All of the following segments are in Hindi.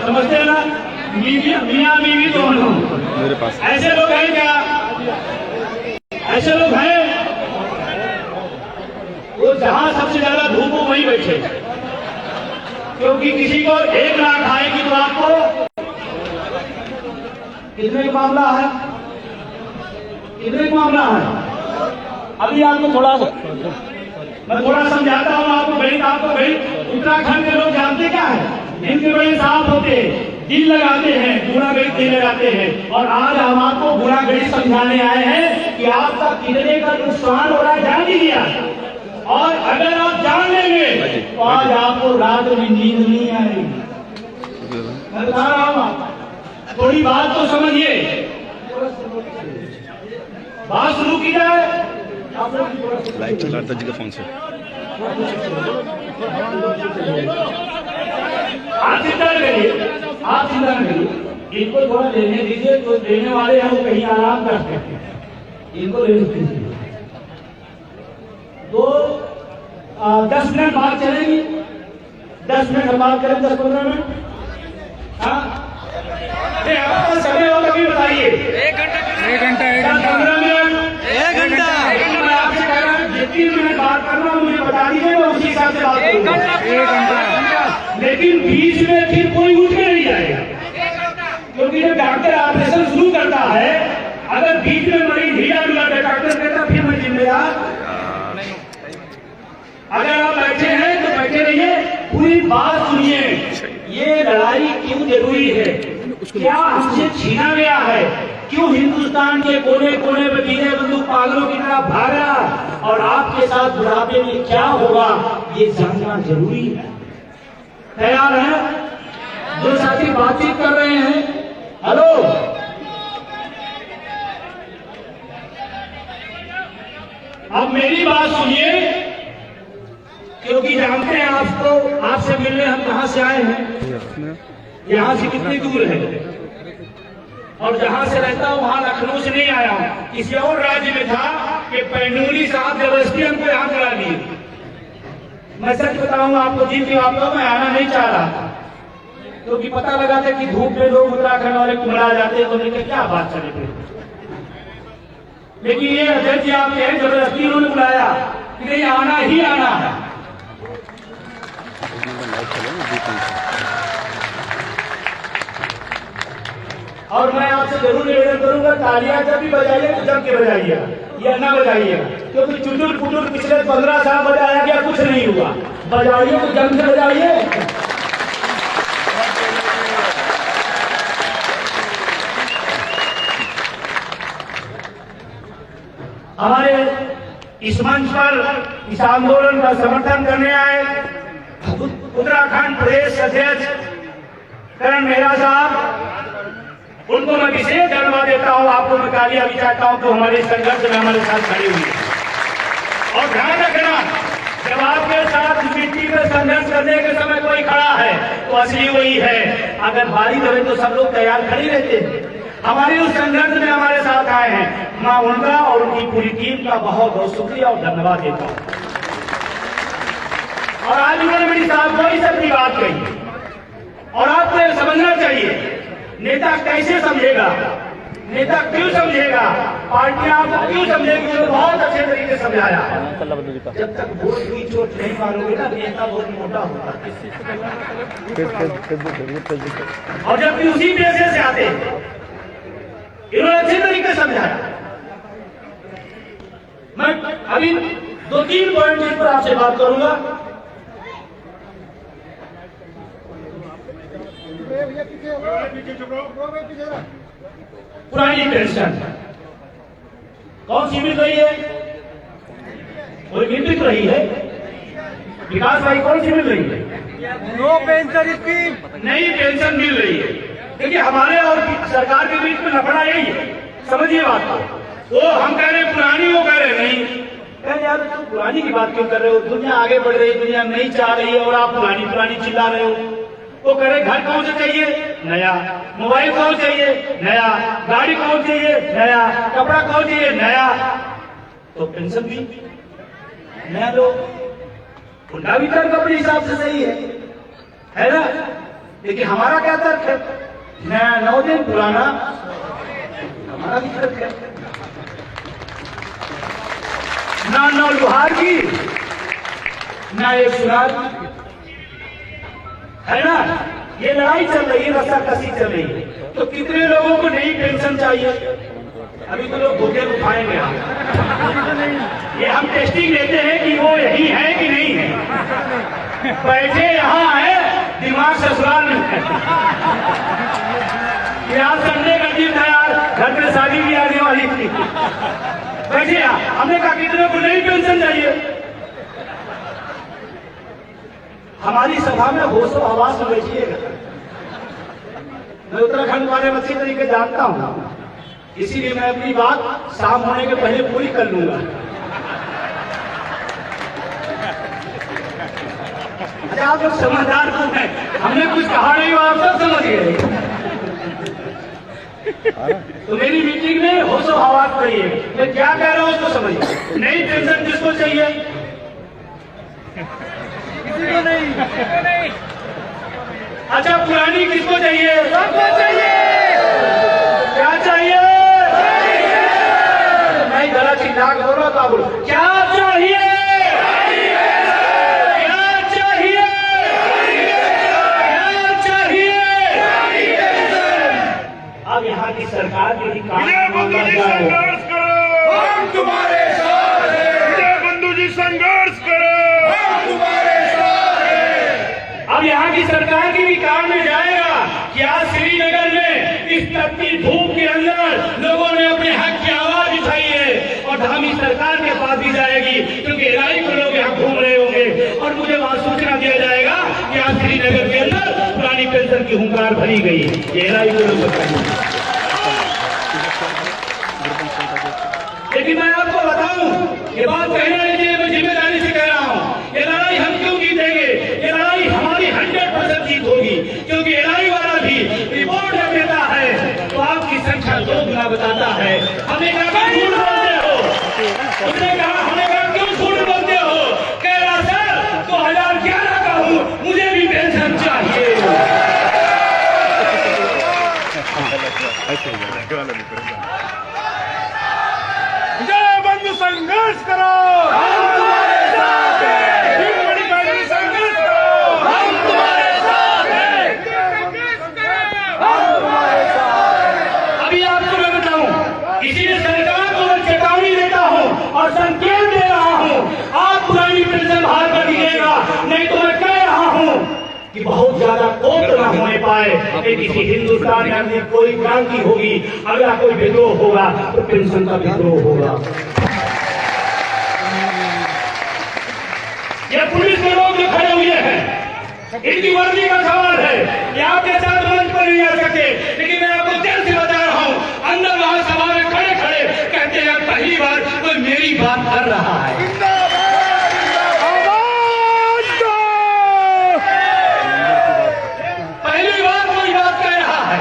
समझते हैं ना, मियाँ बीवी दोनों। मेरे पास ऐसे लोग हैं क्या? ऐसे लोग हैं वो जहां सबसे ज्यादा धूप हो वहीं बैठे, क्योंकि किसी को 1 लाख आएगी तो आपको कितने का मामला है, कितने का मामला है? अभी आपको मैं थोड़ा समझाता हूँ आपको। गणित आपको गणित उत्तराखंड के लोग जानते क्या है? इनके बड़े साफ होते हैं, दिल लगाते हैं, गुणा गणित दिल लगाते हैं। और आज हम आपको गुणा गणित समझाने आए हैं कि आपका कितने का नुकसान हो रहा है, जान लीजिए। और अगर आप जान लेंगे तो आज आपको रात में नींद नहीं आएगी। मैं बता रहा हूँ, थोड़ी बात तो समझिए, बात शुरू की जाए। लाइट चला था जी का फोन से। आप चिंता करिए, आप चिंता करिए, इनको थोड़ा लेने दीजिए। तो देने वाले हैं वो कहीं आराम कर सकते हैं, इनको ले दीजिए। तो 10 मिनट बात चलेगी, 10 मिनट हम बात करें, 10-15 मिनट। हाँ, आपका समय हो तभी बताइए। 1 घंटा 15 मिनट, 1 घंटा। मैं आपसे कह रहा हूँ जितनी मिनट बात करना मुझे बता दीजिए, मैं उसी हिसाब से बात करूँगा। 1 घंटा। लेकिन बीच में फिर कोई उठ के नहीं जाएगा, क्योंकि जब डॉक्टर ऑपरेशन शुरू करता है, अगर बीच में मरीज ढीला ढुला के डॉक्टर कहता फिर मैं जिम्मेदार। अगर आप बैठे हैं तो बैठे रहिए, पूरी बात सुनिए। ये लड़ाई क्यों जरूरी है, क्या हमसे छीना गया है, क्यों हिंदुस्तान के कोने कोने में बीने बंदूक पागलों की तरह भाग रहा, और आपके साथ बुढ़ापे में क्या होगा ये जानना जरूरी है। तैयार है? जो साथी बातचीत कर रहे हैं, हेलो, अब मेरी बात सुनिए, क्योंकि जानते हैं आपको, आपसे मिलने हम कहां से आए हैं, यहां से कितनी दूर है, और जहां से रहता हूं वहां लखनऊ से नहीं आया हूं, किसी और राज्य में था कि पैनूरी साहब जबरदस्ती हमको यहां करा दिए। मैं सच बताऊंगा आपको, जीत के आपको मैं आना नहीं चाह रहा था, क्योंकि पता लगा था कि धूप में लोग उत्तराखंड वाले कुमड़ा जाते हैं, तो लेकर क्या बात चले। लेकिन ये अध्यक्ष जी आप कहें जबरदस्ती उन्होंने बुलाया कि नहीं, आना ही आना है। और मैं आपसे जरूर निवेदन करूंगा, तालियां जब भी बजाइए तो जम के बजाइए, या ना बजाइए, क्योंकि चुटुर पुटुर पिछले 15 साल बजाया गया, कुछ नहीं हुआ। बजाइए तो जम के बजाइए। हमारे इस मंच पर इस आंदोलन का समर्थन करने आए उत्तराखंड प्रदेश अध्यक्ष करण मेहरा साहब, उनको मैं विशेष धन्यवाद देता हूं। आपको मैं गालियां भी चाहता हूं तो हमारे संघर्ष में हमारे साथ खड़ी हुई है। और ध्यान रखना, जब आपके साथ मिट्टी पर संघर्ष करने के समय कोई खड़ा है तो असली वही है। अगर बारी रहे तो सब लोग तैयार खड़ी रहते हैं। हमारे उस संघर्ष में हमारे साथ आए हैं, मैं उनका और उनकी पूरी टीम का बहुत बहुत शुक्रिया और धन्यवाद देता हूं। और आज उन्होंने मेरी साथ कोई सबकी बात कही, और आपको यह समझना चाहिए, नेता कैसे समझेगा, नेता क्यों समझेगा, पार्टी आपको क्यों समझेगी, तो बहुत अच्छे तरीके से समझाया। जब तक वोट की चोट नहीं मारोगे ना, नेता बहुत मोटा होता है। और जबकि उसी पैसे से आते इन्होंने अच्छे तरीके से समझाया। मैं अभी 2-3 पॉइंट इस पर आपसे बात करूंगा। पुरानी पेंशन कौन सी मिल रही है, कोई मिल रही है? विकास भाई कौन सी मिल रही है? नो पेंशन स्कीम, नई पेंशन मिल रही है। देखिए, हमारे और सरकार के बीच में लफड़ा यही है, समझिए बात को। वो हम कह रहे पुरानी, वो कह रहे नहीं। कह यार तुम पुरानी की बात क्यों कर रहे हो, दुनिया आगे बढ़ रही है, दुनिया नहीं चाह रही है, और आप पुरानी पुरानी चिल्ला रहे हो। वो कह रहे घर कौन से चाहिए, नया, मोबाइल कौन चाहिए, नया, गाड़ी कौन चाहिए, नया, कपड़ा कौन चाहिए, नया, तो पेंशन भी नया लो। उनका भी कर्म अपने हिसाब से सही है ना? लेकिन हमारा क्या तर्क है? नया 9 दिन, पुराना हमारा भी तर्क है। ना लोहार की, ना एक सुनार की, है ना? ये लड़ाई चल रही है, रस्साकसी चल रही है। तो कितने लोगों को नई पेंशन चाहिए? अभी तो लोग भूखे को खाएंगे हम। ये हम टेस्टिंग लेते हैं कि वो यही है कि नहीं है। बैठे यहाँ है, दिमाग ससुराल में है। यार संडे का दिन था यार, घर में शादी भी आने वाली थी। बैठे हमने कहा कितने को नई पेंशन चाहिए? हमारी सभा में होशो आवाज में बैठिएगा। मैं उत्तराखंड वाले अच्छी तरीके जानता हूँ, इसीलिए मैं अपनी बात शाम होने के पहले पूरी कर लूंगा। अच्छा आप लोग समझदार तो हैं, हमने कुछ कहा नहीं, आप सब समझ गए। तो मेरी मीटिंग में होशो आवाज करिए, मैं क्या कह रहा हूँ उसको समझिए। नई पेंशन किसको चाहिए? किसी को नहीं। अच्छा पुरानी किसको चाहिए? सबको चाहिए। क्या चाहिए? नहीं गला चिल्ला के बोलो तो बोलो, क्या चाहिए? क्या चाहिए? क्या चाहिए? अब यहाँ की सरकार के भी काम संघर्ष करो, हम तुम्हारे साथ हैं। विजय बंधु जी संघर्ष करो, हम तुम्हारे साथ हैं। अब यहाँ की सरकार की भी काम में जाएगा कि आज श्रीनगर में इस तपती धूप के अंदर लोगों ने अपने हक की आवाज उठाई है, और धामी सरकार के पास भी जाएगी, क्योंकि एलआई को लोग यहाँ घूम रहे होंगे और मुझे वहां सूचना दिया जाएगा कि आज श्रीनगर के अंदर पुरानी पेंशन की हुंकार भरी गई है। ये एलआई को लोग बताएंगे। लेकिन मैं आपको बताऊं, ये बात कहने लीजिए, मैं जिम्मेदारी से कह रहा हूं, ये लड़ाई हम क्यों जीतेंगे? ये लड़ाई हमारी 100% जीत होगी, क्योंकि एलआई वाला भी रिपोर्ट जब देता है तो आपकी संख्या 2 गुना बताता है। हमने कहा झूठ बोलते हो, उसने कहा हमने कहा क्यों झूठ बोलते हो? कह रहा सर 2011 का हूं, मुझे भी पेंशन चाहिए। विजय बंधु संघर्ष करो, हम तुम्हारे साथ हैं। संघर्ष करो, हम तुम्हारे साथ हैं। हम तुम्हारे साथ हैं। अभी आपको मैं बताऊं, इसीलिए सरकार को मैं चेतावनी देता हूं और संकेत दे रहा हूं, आप पुरानी पेंशन बहाल कर दीजिएगा, नहीं तो मैं कह रहा हूं कि बहुत ज्यादा कोर्ट न होने पाए। किसी हिंदुस्तान में अगर कोई क्रांति होगी, अगला कोई विद्रोह होगा तो पेंशन का विद्रोह होगा। ये पुलिस के लोग जो खड़े हुए हैं, इनकी वर्दी का सवाल है, ये आपके साथ मंच पर नहीं आ सकते, लेकिन मैं आपको दिल से बता रहा हूं, अंदर वहां सभा में खड़े खड़े कहते हैं पहली बार कोई मेरी बात कर रहा है। पहली बार कोई बात कह रहा है।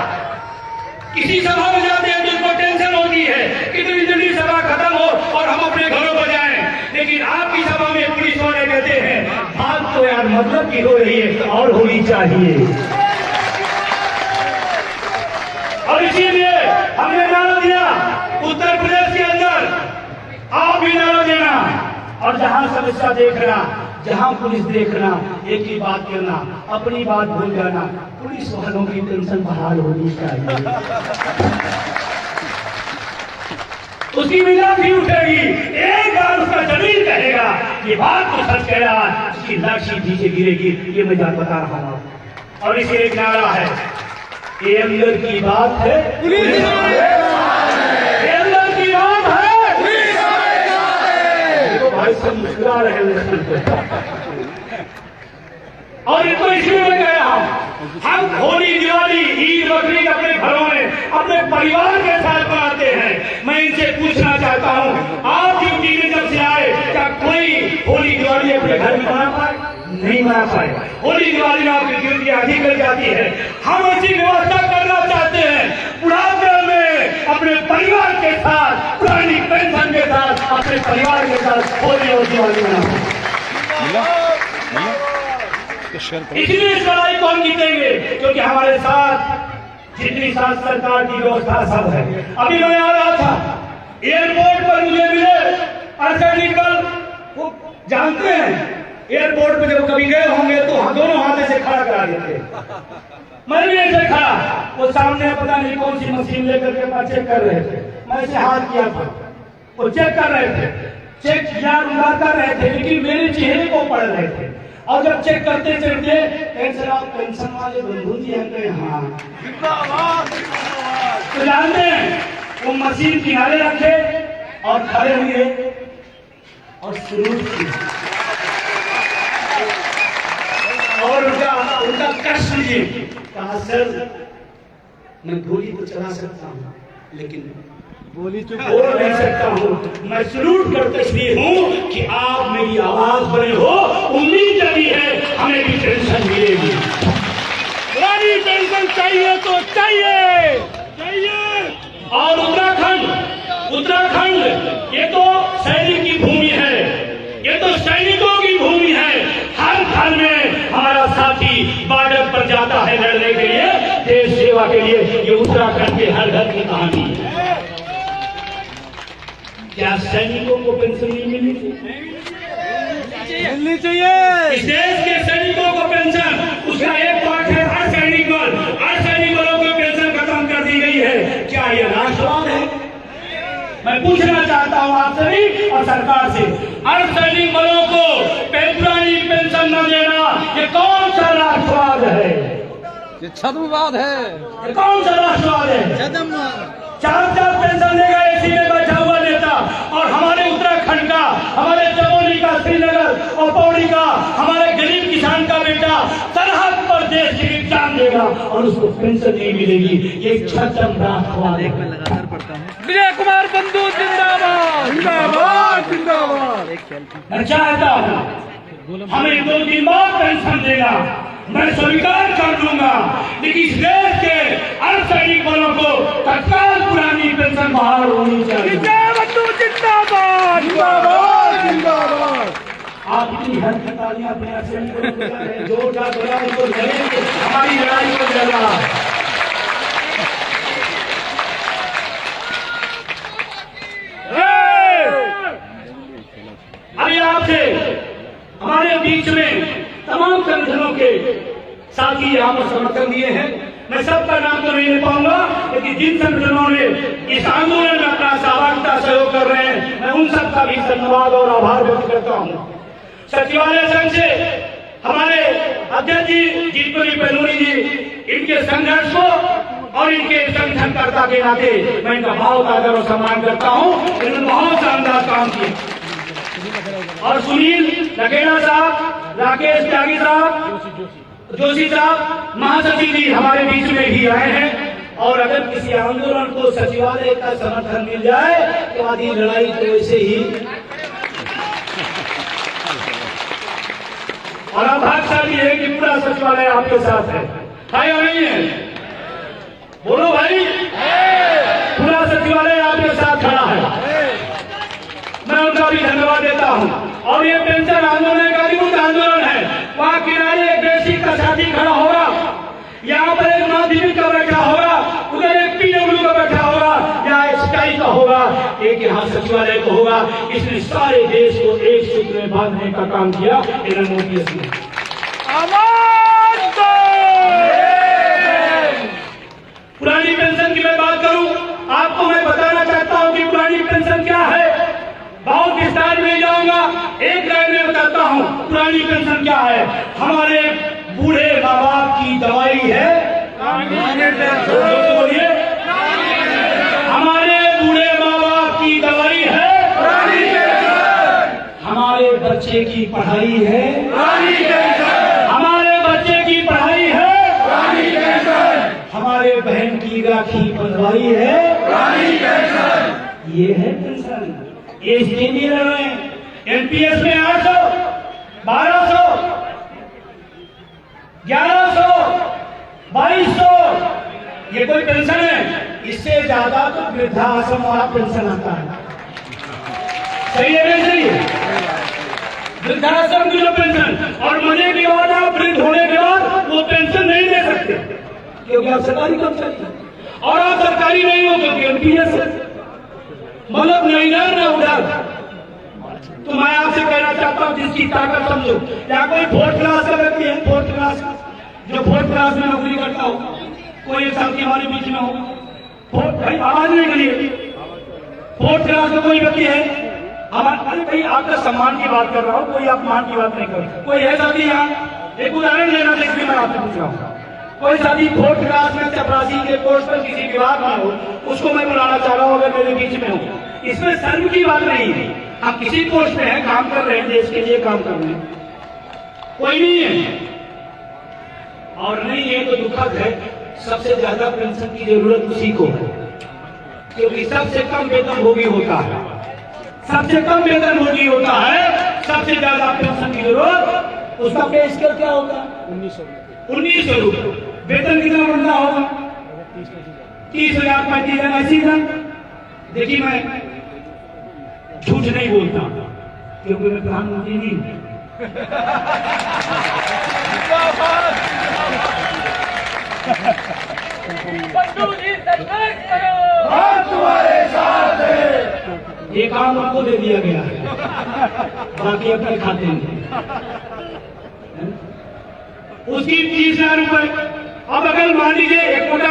किसी सभा में जाते हैं तो उसको टेंशन होती है कितनी जल्दी सभा खत्म हो और हम अपने घरों पर जाएं, लेकिन आपकी सभा में पुलिस वाले कहते हैं बात तो यार मतलब की हो रही है और होनी चाहिए। और इसीलिए हमने नारा दिया उत्तर प्रदेश के अंदर, आप भी नारा देना, और जहां समस्या देखना, जहां पुलिस देखना, एक ही बात करना, अपनी बात भूल जाना, पुलिस वालों की पेंशन बहाल होनी चाहिए। उसकी मिजाज भी उठेगी, एक बार उसका जमीन कहेगा ये बात तो सच कह रहा है, उसकी लाठी नीचे गिरेगी। ये मैं जान बता रहा हूं। और इसे एक नारा है, ये अंदर की बात है, पुलिस ये अंदर की बात है, भाई सब मुस्कुरा रहे हैं। और इनको इसलिए मैं कह रहा हूं, हम होली, दिवाली, ईद, बकरीद अपने घरों में अपने परिवार के साथ मनाते हैं। मैं इनसे पूछना चाहता हूं, आप ड्यूटी में जब से आए, क्या कोई होली दिवाली अपने घर में मना पाए? नहीं मना पाए। होली दिवाली में आपकी ड्यूटी आधी कर जाती है। हम ऐसी व्यवस्था करना चाहते हैं, बुढ़ापे में अपने परिवार के साथ, पुरानी पेंशन के साथ, अपने परिवार के साथ होली और दिवाली मनाओ। इसको शेयर करो। इसलिए इस लड़ाई को हम जीतेंगे क्योंकि हमारे साथ जितनी शासन सरकार की व्यवस्था सब है। अभी मैं आ रहा था एयरपोर्ट पर मुझे मिले अर्धसैनिक बल, वो जानते हैं एयरपोर्ट पे जब कभी गए होंगे तो दोनों हाथ से खड़ा करा देते, मैं भी ऐसे खड़ा, वो सामने पता नहीं कौन सी मशीन लेकर के पास चेक कर रहे थे, मैं ऐसे हाथ किया था, वो चेक कर रहे थे, चेक किया उंगला कर रहे थे, लेकिन मेरे चेहरे को पढ़ रहे थे। और जब चेक करते चलते पेंशन वाले बंधु जी हम कहे हाँ, तो जानते हैं वो मशीन किनारे रखे और खड़े हुए और शुरू किए और उनका कष्ट लीजिए। कहा सर मैं गोली तो चला सकता हूँ लेकिन गोली तो बोल नहीं सकता हूँ, मैं सलूट करते इसलिए हूँ कि आप मेरी आवाज बने हो, उम्मीद जगी है हमें भी पेंशन मिलेगी। पुरानी पेंशन चाहिए तो चाहिए चाहिए। और उत्तराखंड ये तो सैनिक की भूमि है, ये तो सैनिकों की भूमि है। हर घर में हमारा साथी बॉर्डर पर जाता है लड़ने के लिए, देश सेवा के लिए। ये उत्तराखंड के हर घर की कहानी है। क्या सैनिकों को पेंशन नहीं मिलनी चाहिए? इस देश के सैनिकों को पेंशन, उसका एक पार्ट है अर्धसैनिक बल, अर्धसैनिक बलों को पेंशन खत्म कर दी गई है। क्या ये राष्ट्रवाद है? मैं पूछना चाहता हूँ आप सभी और सरकार से, अर्धसैनिक बलों को पुरानी पेंशन न देना ये कौन सा राष्ट्रवाद है? ये छद्मवाद है। ये कौन सा राष्ट्रवाद है? चार पेंशन देगा एसी में बैठा हुआ नेता, और हमारे उत्तराखंड का, हमारे चमोली का, श्रीनगर और पौड़ी का, हमारे गरीब किसान का बेटा सरहद पर देश के लिए जान देगा और उसको पेंशन नहीं मिलेगी। ये छद्म राष्ट्रवाद है। मैं लगातार पढ़ता हूँ। विजय कुमार बंधु जिंदाबाद जिंदाबाद जिंदाबाद। मैं चाहता हूँ हमें 2 दिन बाद पेंशन देना, मैं स्वीकार कर लूंगा, लेकिन इस देश के अर्धसैनिक बलों को तत्काल पुरानी पेंशन बहाल होनी चाहिए। विजय बंधु जिंदाबाद जिंदाबाद जिंदाबाद। आप इतनी हर तालियां अपने अर्धसैनिक बलों को बजा रहे हैं, जोरदार बजा, उनको जलेंगे, हमारी लड़ाई को जला। अभी आपसे हमारे बीच में तमाम संगठनों के साथी यहाँ पर समर्थन दिए हैं। मैं सबका नाम तो नहीं ले पाऊंगा, लेकिन जिन संगठनों ने इस आंदोलन में अपना सहभागिता सहयोग कर रहे हैं, मैं उन सबका भी धन्यवाद और आभार व्यक्त करता हूँ। सचिवालय संघ से हमारे अध्यक्ष जी जीतपुरी पहलूरी जी, इनके संघर्ष को और इनके संगठनकर्ता के नाते मैं इनका बहुत आदर और सम्मान करता हूँ। इन्होंने बहुत शानदार काम किया। और सुनील लखेड़ा साहब, राकेश त्यागी साहब, जोशी साहब, महासचिव जी हमारे बीच में भी आए हैं। और अगर किसी आंदोलन को सचिवालय का समर्थन मिल जाए तो आधी लड़ाई तो वैसे ही। और आप भाग्यशाली है कि पूरा सचिवालय आपके साथ है या नहीं है? बोलो भाई, पूरा सचिवालय आपके साथ खड़ा है। मैं उनका भी धन्यवाद देता हूँ। और ये पेंशन आंदोलन का भी मुख्य आंदोलन है। वहाँ किनारे एक बेसिक का साथी खड़ा होगा, यहाँ पर एक माध्यमिक का बैठा होगा, उधर एक पीडब्ल्यू का बैठा होगा, यहाँ एक स्काई का होगा, एक यहाँ सचिवालय का होगा। इसने सारे देश को एक सूत्र में बांधने का काम किया मोदी ने। पुरानी पेंशन की मैं बात करूं, आपको मैं बताना चाहता हूं कि पुरानी पेंशन क्या है। बहुत विस्तार में जाऊंगा, एक लाइन में बताता हूं पुरानी पेंशन क्या है। हमारे बूढ़े माँ बाप की दवाई है, बोलिए, हमारे बूढ़े माँ बाप की दवाई है, हमारे बच्चे की पढ़ाई है, हमारे बच्चे की पढ़ाई है, हमारे बहन की राखी बंधवाई है, ये है पेंशन। ये स्कीम एनपीएस में 800, 1200, 1100, 2200, ये कोई पेंशन है? इससे ज्यादा तो वृद्धाश्रम वाला पेंशन आता है। सही है नहीं सही है? वृद्धाश्रम की जो पेंशन, और मजे की बात आप वृद्ध हो आप सरकारी कर्मचारी हैं। और आप सरकारी नहीं हो क्योंकि एनपीएस है, मतलब नहीं ना उधर। तो मैं आपसे कहना चाहता हूं जिसकी ताकत समझो, या कोई फोर्थ क्लास का व्यक्ति है, फोर्थ क्लास का, जो फोर्थ क्लास में नौकरी करता हो, कोई एक साल की हमारे बीच में हो, भाई आवाज नहीं करिए, फोर्थ क्लास का कोई व्यक्ति है, अरे भाई आपका सम्मान की बात कर रहा हूँ, कोई अपमान की बात नहीं कर रहा। कोई है साथी यहाँ, एक उदाहरण लेना देखिए, मैं आपसे पूछ रहा हूँ, कोई साथी फोर्थ क्लास में चपरासी के कोर्स पर किसी विभाग में हो, उसको मैं बुलाना चाह रहा हूँ अगर मेरे बीच में हो, इसमें शर्म की बात नहीं है। हम किसी पोस्ट में हैं, काम कर रहे हैं, देश के लिए काम कर रहे हैं, कोई नहीं है और नहीं है तो दुखद है। सबसे ज्यादा पेंशन की जरूरत उसी को है क्योंकि सबसे कम वेतन भोगी होता है, सबसे कम वेतन भोगी होता है, सबसे ज्यादा पेंशन की जरूरत उसका पे स्केल क्या होगा? 1900 रुपये। वेतन कितना बढ़ना होगा? 30,000 35,000 ऐसी ना। देखिए मैं झूठ नहीं बोलता क्योंकि मैं प्रधानमंत्री नहीं हूं। हम तुम्हारे साथ हैं। ये काम आपको दे दिया गया है, बाकी अपने खाते में। उसकी 30,000 रुपए। अब अगर मान लीजिए एक मोटा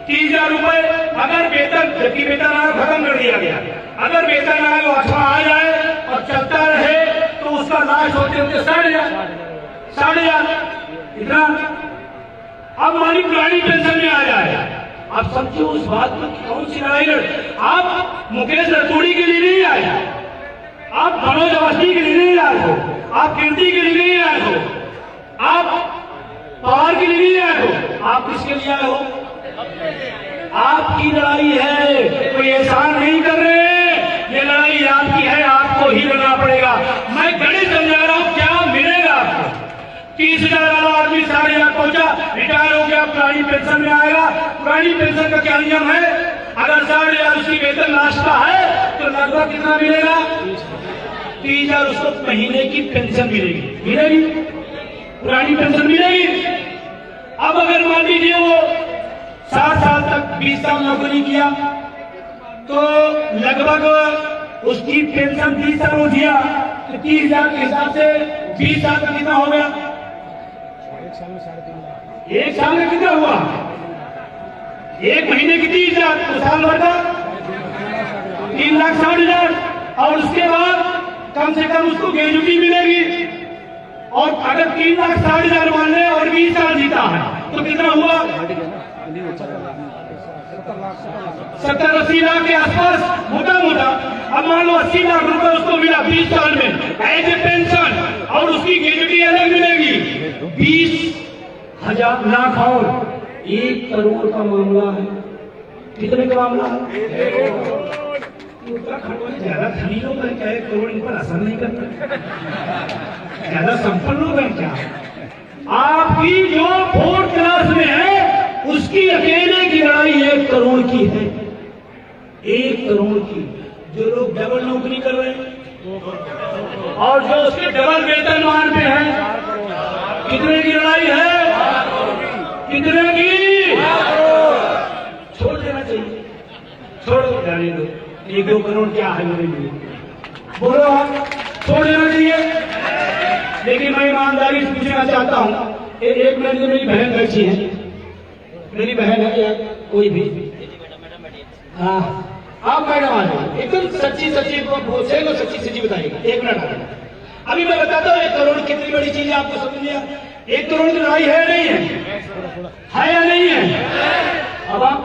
30,000 रुपए अगर वेतन, जबकि वेतन आयोग खत्म कर दिया गया, अगर वेतन आयोग अच्छा आ जाए और चलता रहे तो उसका लाश होते होते 6,500 इतना। अब मानी पुरानी पेंशन में आ जाए, आप समझो उस बात में कौन सी लड़ाई लड़। आप मुकेश रतूड़ी के लिए नहीं आए, आप मनोज अवस्थी के लिए नहीं आए हो, आप कीर्ति के लिए नहीं आए हो, आप पवार के लिए नहीं आए हो, आप किसके लिए आए हो? आपकी लड़ाई है, कोई एहसान नहीं कर रहे, ये लड़ाई आपकी है, आपको ही लड़ना पड़ेगा। मैं गणित समझा रहा हूं, क्या मिलेगा आपको? 30,000 वाला आदमी 6,500 पहुंचा, रिटायर हो गया, पुरानी पेंशन में आएगा। पुरानी पेंशन का क्या नियम है? अगर 6,500 उसकी वेतन लास्ट का है तो लगभग कितना मिलेगा? 30,000 उसको महीने की पेंशन मिलेगी, पुरानी पेंशन मिलेगी। अब अगर मान लीजिए वो 60 साल तक 20 साल नौकरी किया तो लगभग उसकी पेंशन 30 साल हो गया तो 30,000 के हिसाब से 20 साल का कितना हो गया? एक साल में कितना हुआ? एक महीने की 30,000 तो साल भर का 3,60,000। और उसके बाद कम से कम उसको ग्रेजुटी मिलेगी। और अगर 3,60,000 मान ले और 20 साल जीता है तो कितना हुआ? 70-80 लाख के आसपास मोटा मोटा। अब मान लो 80 लाख रुपए उसको मिला 20 साल में एज ए पेंशन, और उसकी ग्रेजुटी अलग मिलेगी 20,000 लाख और 1 करोड़ का मामला है। कितने का मामला है? उत्तराखंड में ज्यादा धनी लोग हैं क्या? 1 करोड़ इन पर असर नहीं करता, ज्यादा संपन्न लोग हैं क्या? आपकी जो 4th क्लास में है उसकी अकेले की लड़ाई 1 करोड़ की है, 1 करोड़ की। जो लोग डबल नौकरी कर रहे हैं और जो उसके डबल वेतनमान पे हैं, कितने की लड़ाई है? कितने की? छोड़ देना चाहिए, छोड़ो, जाने दो। 1-2 करोड़ क्या है मेरे लिए? बोलो आप, छोड़ देना चाहिए। लेकिन मैं ईमानदारी से पूछना चाहता हूँ, एक मिनट में मेरी बहन बैठी है, मेरी बहन है या कोई भी, हाँ आप मैडम आ जाए, एकदम सच्ची सच्ची बताइएगा। 1 मिनट अभी मैं बताता हूँ 1 करोड़ कितनी बड़ी चीज है, आपको समझ लिया? 1 करोड़ की लड़ाई है या नहीं है या नहीं है? अब आप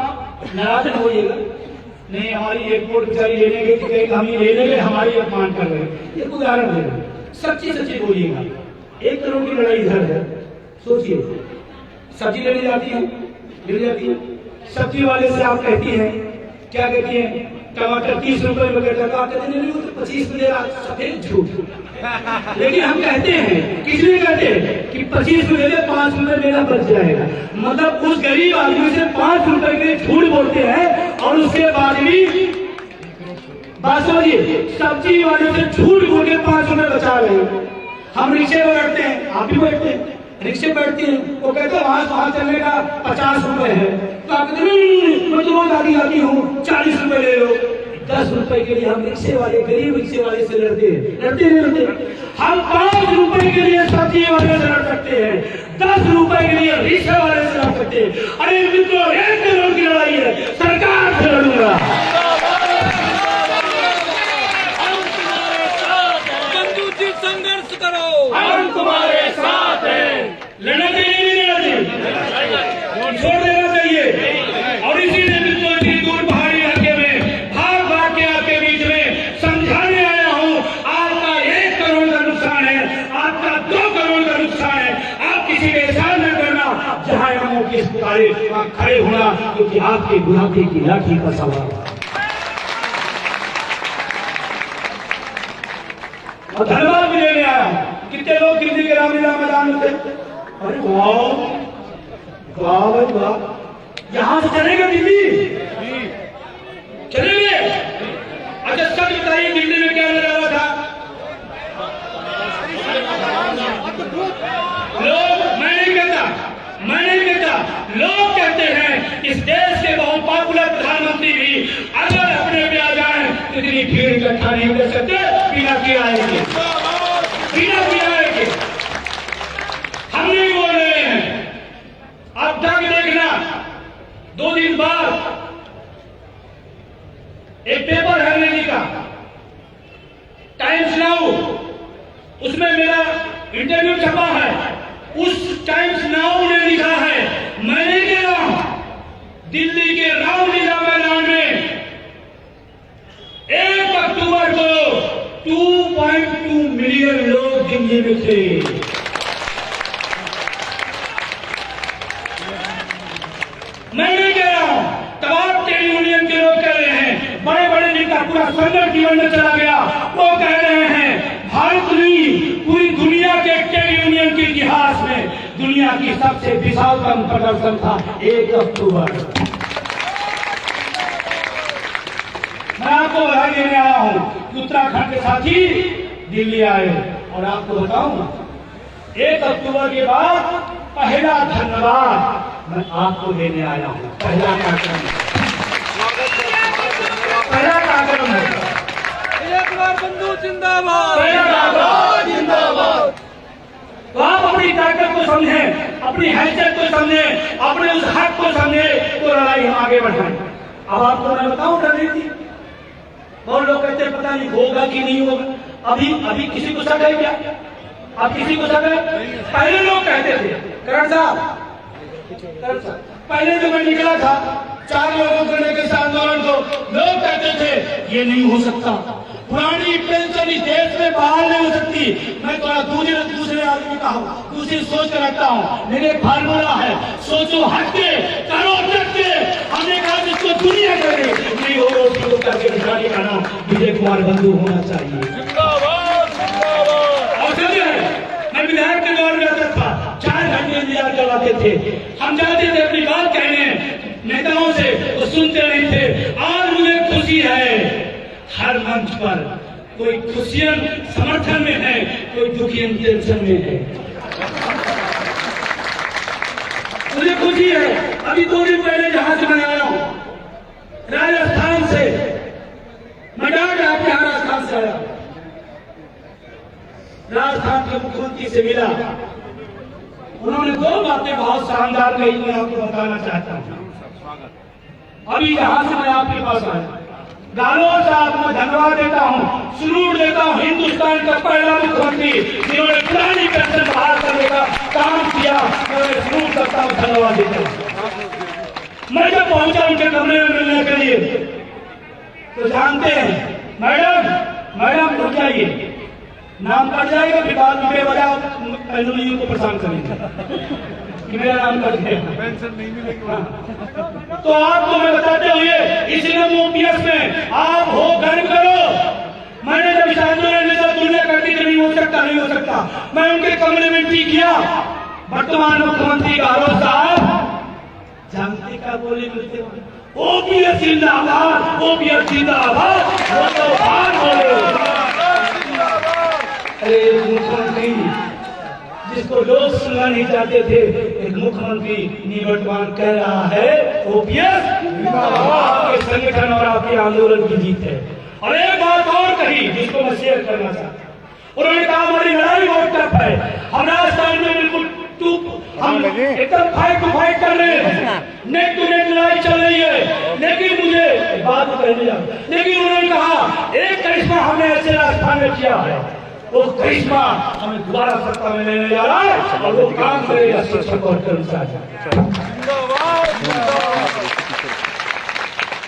नाराज न होइएगा, नहीं हमारी एयरपोर्ट बेचारी लेने गई, हम ही लेने गए, हमारी अपमान कर रहे हैं। एक उदाहरण दे रहे, सच्ची बोलिएगा। 1 करोड़ की लड़ाई इधर है, सोचिए। सब्जी लेने जाती है, सब्जी वाले से आप कहती हैं, क्या कहती हैं? टमाटर 30 रुपए में कहता, कहते नहीं वो तो 25 में दे रहा, सफेद झूठ। लेकिन हम कहते हैं, किसलिए कहते हैं कि 25 में दे दे, 5 रुपए मेरा बच जाएगा। मतलब उस गरीब आदमी से 5 रुपए के झूठ बोलते हैं और उसके बाद भी बात समझिए, सब्जी वाले से झूठ बोल के 5 रुपए बचा रहे हैं। हम रिक्शे में बैठते हैं, आप भी बैठते हैं, रिक्शे बैठती है, वो कहते हैं वहां चलने का 50 रुपए है, तो आप कहते हैं मैं तो रोज आती हूँ 40 रुपए ले लो। 10 रुपए के लिए हम रिक्शे वाले, गरीब रिक्शे वाले से लड़ते हम 5 रुपए के लिए सब्जी वाले से लड़ सकते हैं, 10 रुपए के लिए रिक्शे वाले से लड़ सकते हैं। अरे मित्रों, 1 करोड़ की लड़ाई है, सरकार से लड़ूंगा। बंधु जी संघर्ष करो, हम तुम्हारे साथ हैं। लड़ना चाहिए नहीं लड़ना चाहिए, छोड़ देना चाहिए। और इसीलिए मित्रों इतनी दूर पहाड़ी इलाके में भाग के आपके बीच में समझाने आया हूँ। आपका 1 करोड़ का नुकसान है, आपका 2 करोड़ का नुकसान है। आप किसी के एहसान न करना, जहाँ इमामों की पुकारे वहाँ खड़े होना, क्योंकि आपके बुढ़ापे की लाठी का सवाल। और धन्यवाद भी लेने आया हूँ। कितने लोग दिल्ली के रामलीला मैदान में थे? अरे वाह वाह भाई वाह, यहां से चलेगा दिल्ली, चलेंगे। अच्छा सच बताइए, दिल्ली में क्या नजारा था? लोग, मैं नहीं कहता, लोग कहते हैं इस देश के बहुत पॉपुलर प्रधानमंत्री भी अगर अपने पे आ जाए तो इतनी भीड़ इकट्ठा नहीं कर सकते बिना किराए के, हम नहीं बोल रहे हैं। अब तक देखना, 2 दिन बाद एक पेपर है दिल्ली का, टाइम्स नाउ, उसमें मेरा इंटरव्यू छपा है। उस टाइम्स नाउ ने लिखा है, मैं नहीं कह रहा हूं, दिल्ली के रामलीला मैदान में 1 अक्टूबर को 2.2 मिलियन लोग दिल्ली में थे। मैं नहीं कह रहा हूं, तमाम ट्रेड यूनियन के लोग कह रहे हैं, बड़े बड़े नेता, पूरा संघर्ष जीवन में चला गया, वो कह रहे हैं भारत नहीं, पूरी दुनिया के ट्रेड यूनियन के इतिहास में दुनिया की सबसे विशालतम प्रदर्शन था 1 अक्टूबर। मैं आपको बधाई देने आया हूं कि उत्तराखंड के साथी दिल्ली आए। और आपको बताऊं, 1 अक्टूबर के बाद पहला धन्यवाद मैं आपको देने आया हूं। पहला कार्यक्रम है। एक बार बंधु जिंदाबाद, जिंदाबाद। तो आप अपनी ताकत को समझें, अपनी हैसियत को समझें, अपने उस हक को समझें, तो लड़ाई हम आगे बढ़ाएं। अब आपको मैं बताऊं रणनीति, बहुत लोग कहते हैं पता नहीं होगा कि नहीं होगा। अभी किसी को शक है क्या? अब किसी को शक है? पहले लोग कहते थे, करण साहब, पहले जो मैं निकला था 4 लोगों को लेकर इस आंदोलन को, लोग कहते थे ये नहीं हो सकता, पुरानी पेंशन इस देश में बहाल नहीं हो सकती। मैं थोड़ा दूसरे आदमी का हूँ, दूसरी सोच कर रखता हूँ। मेरे एक फार्मूला है, सोचो हट के, करो डट के। हमने कहा जिसको दुनिया करे नहीं होगा उसको करके दिखाने का नाम विजय कुमार बंधु होना चाहिए। और समझे, मैं विधायक के दौर में रहता था, 4 घंटे इंतजार करवाते थे। हम जाते थे अपनी बात कहने नेताओं से, वो सुनते नहीं थे। आज मुझे खुशी है हर मंच पर कोई खुशियन समर्थन में है, कोई दुखियन टेंशन में है। मुझे खुशी है, अभी 2 दिन पहले जहां से मैं आया हूं, राजस्थान से, मैं डाक आपके यहाँ राजस्थान से आया, राजस्थान के मुख्यमंत्री से मिला। उन्होंने 2 बातें बहुत शानदार कही, मैं आपको बताना चाहता हूँ। अभी यहां से मैं आपके पास आया, गालों से आपको धन्यवाद देता हूँ, सलूट देता हूँ। हिंदुस्तान का पहला मुख्यमंत्री जिन्होंने पुरानी पेंशन बहाल करने का काम किया, मैं सलूट करता हूँ, धन्यवाद देता हूँ। मैं जब पहुंचा उनके कमरे में मिलने के लिए, तो जानते हैं मैडम रुक जाइए, नाम कट जाएगा, फिर बाद में बेवजह पहलुओं को परेशान करेंगे कि मेरा नाम कट गया, पेंशन नहीं मिलेगी। तो आपको मैं बताते हुए, इसलिए ओपीएस में आप हो, गर्व करो। मैंने जब इस आंदोलन में तुलना करती कि नहीं हो सकता, मैं उनके कमरे में ठीक किया। वर्तमान मुख्यमंत्री गारों साहब जानते का बोले मिलते, ओपीएस जिंदाबाद, ओपीएस जिंदाबाद, वो तो बात बोले। अरे मुख्यमंत्री, जिस जिसको लोग सुनना नहीं चाहते थे, एक मुख्यमंत्री निवर्तमान कह रहा है ओपीएस आपके संगठन और आपके आंदोलन की जीत है। और एक बात और कही जिसको मैं शेयर करना चाहता हूँ, उन्होंने कहा हमारी लड़ाई बहुत टफ है, हम राजस्थान में बिल्कुल हम एकदम फाइट टू फाइट कर रहे हैं, नेक टू नेक लड़ाई चल रही है। लेकिन मुझे बात कहने जा, लेकिन उन्होंने कहा एक करिश्मा हमने ऐसे राजस्थान में किया है, वो करिश्मा हमें दोबारा सत्ता में लेने जा रहा है और वो काम करेगा शिक्षक और कर्मचारी।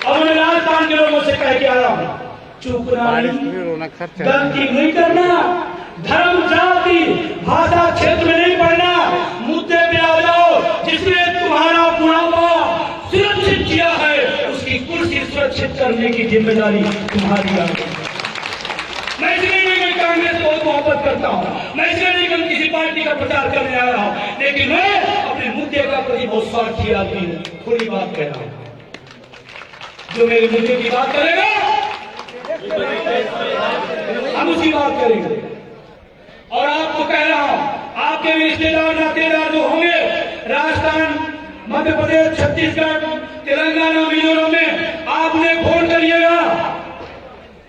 और मैं राजस्थान के लोगों से कह के आया हूँ, चूकना नहीं, गलती नहीं करना, धर्म जाति भाषा क्षेत्र में नहीं पढ़ना, मुद्दे पे आ जाओ। जिसने तुम्हारा बुढ़ापा सुरक्षित किया है उसकी कुर्सी सुरक्षित करने की जिम्मेदारी तुम्हारी है। मैं इसलिए नहीं कांग्रेस को मोहब्बत करता हूँ, मैं इसलिए नहीं किसी पार्टी का प्रचार करने आ रहा हूँ, लेकिन मैं अपने मुद्दे का प्रति बहुत स्वार्थी आदमी हूँ। थोड़ी बात कह रहा हूँ, जो मेरे मुद्दे की बात करेगा हम उसी बात करेंगे। और आपको कह रहा हूं, आपके रिश्तेदार नातेदार जो होंगे राजस्थान, मध्य प्रदेश, छत्तीसगढ़, तेलंगाना, मिजोरम में, आपने फोन करिएगा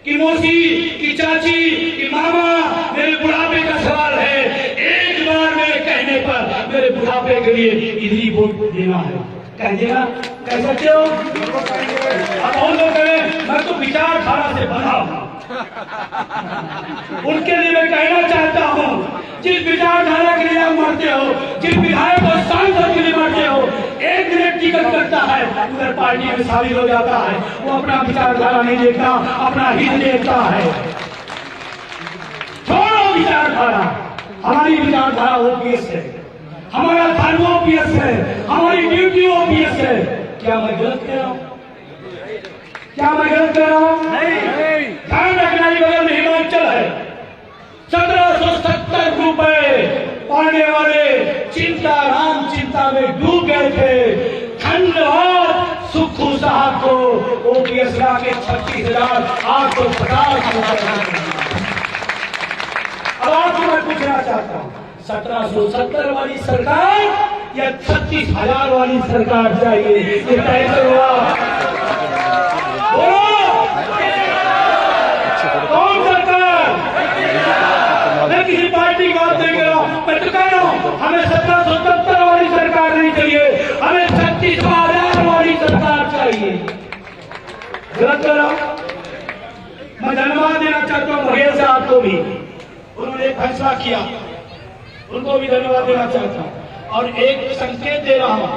कि मौसी, कि चाची, कि मामा, मेरे बुढ़ापे का सवाल है, एक बार मेरे कहने पर मेरे बुढ़ापे के लिए इधरी वोट देना है, कह देना, कह सकते हो। अब और लोग कहें मैं तो विचारधारा से बना हूं, उनके लिए मैं कहना चाहता हूं, जिस विचारधारा के लिए आप मरते हो, जिस विधायक और सांसद के लिए मरते हो, एक मिनट टिकट करता है उधर पार्टी में शामिल हो जाता है, वो अपना विचारधारा नहीं देखता, अपना हित देखता है। छोड़ो विचारधारा, हमारी विचारधारा ओपीएस है, हमारा धर्म ओपीएस है, हमारी ड्यूटी ओपीएस है। क्या मैं गलत कह रहा हूं? क्या मैं गलत कह रहा हूं? नहीं। ध्यान रखना, बगल में हिमाचल है, 1770 रुपए पाने वाले चिंता राम चिंता में डूब गए थे। धन्यवाद सुखू साहब को ओपीएस के 36,850 रुपए। अब आपको मैं पूछना चाहता हूं, 1770 वाली सरकार या 36,000 वाली सरकार चाहिए, ये तय हुआ। कौन सरकार? मैं किसी पार्टी की बात नहीं कर रहा हूं, मैं तो कह रहा हूं हमें 1770 वाली सरकार नहीं चाहिए, हमें 36,000 वाली सरकार चाहिए। गलत कर रहा हूं? मैं धन्यवाद देना चाहता हूं बघेल साहब को भी, उन्होंने एक फैसला किया, उनको भी धन्यवाद देना चाहता हूं। और एक संकेत दे रहा हूं,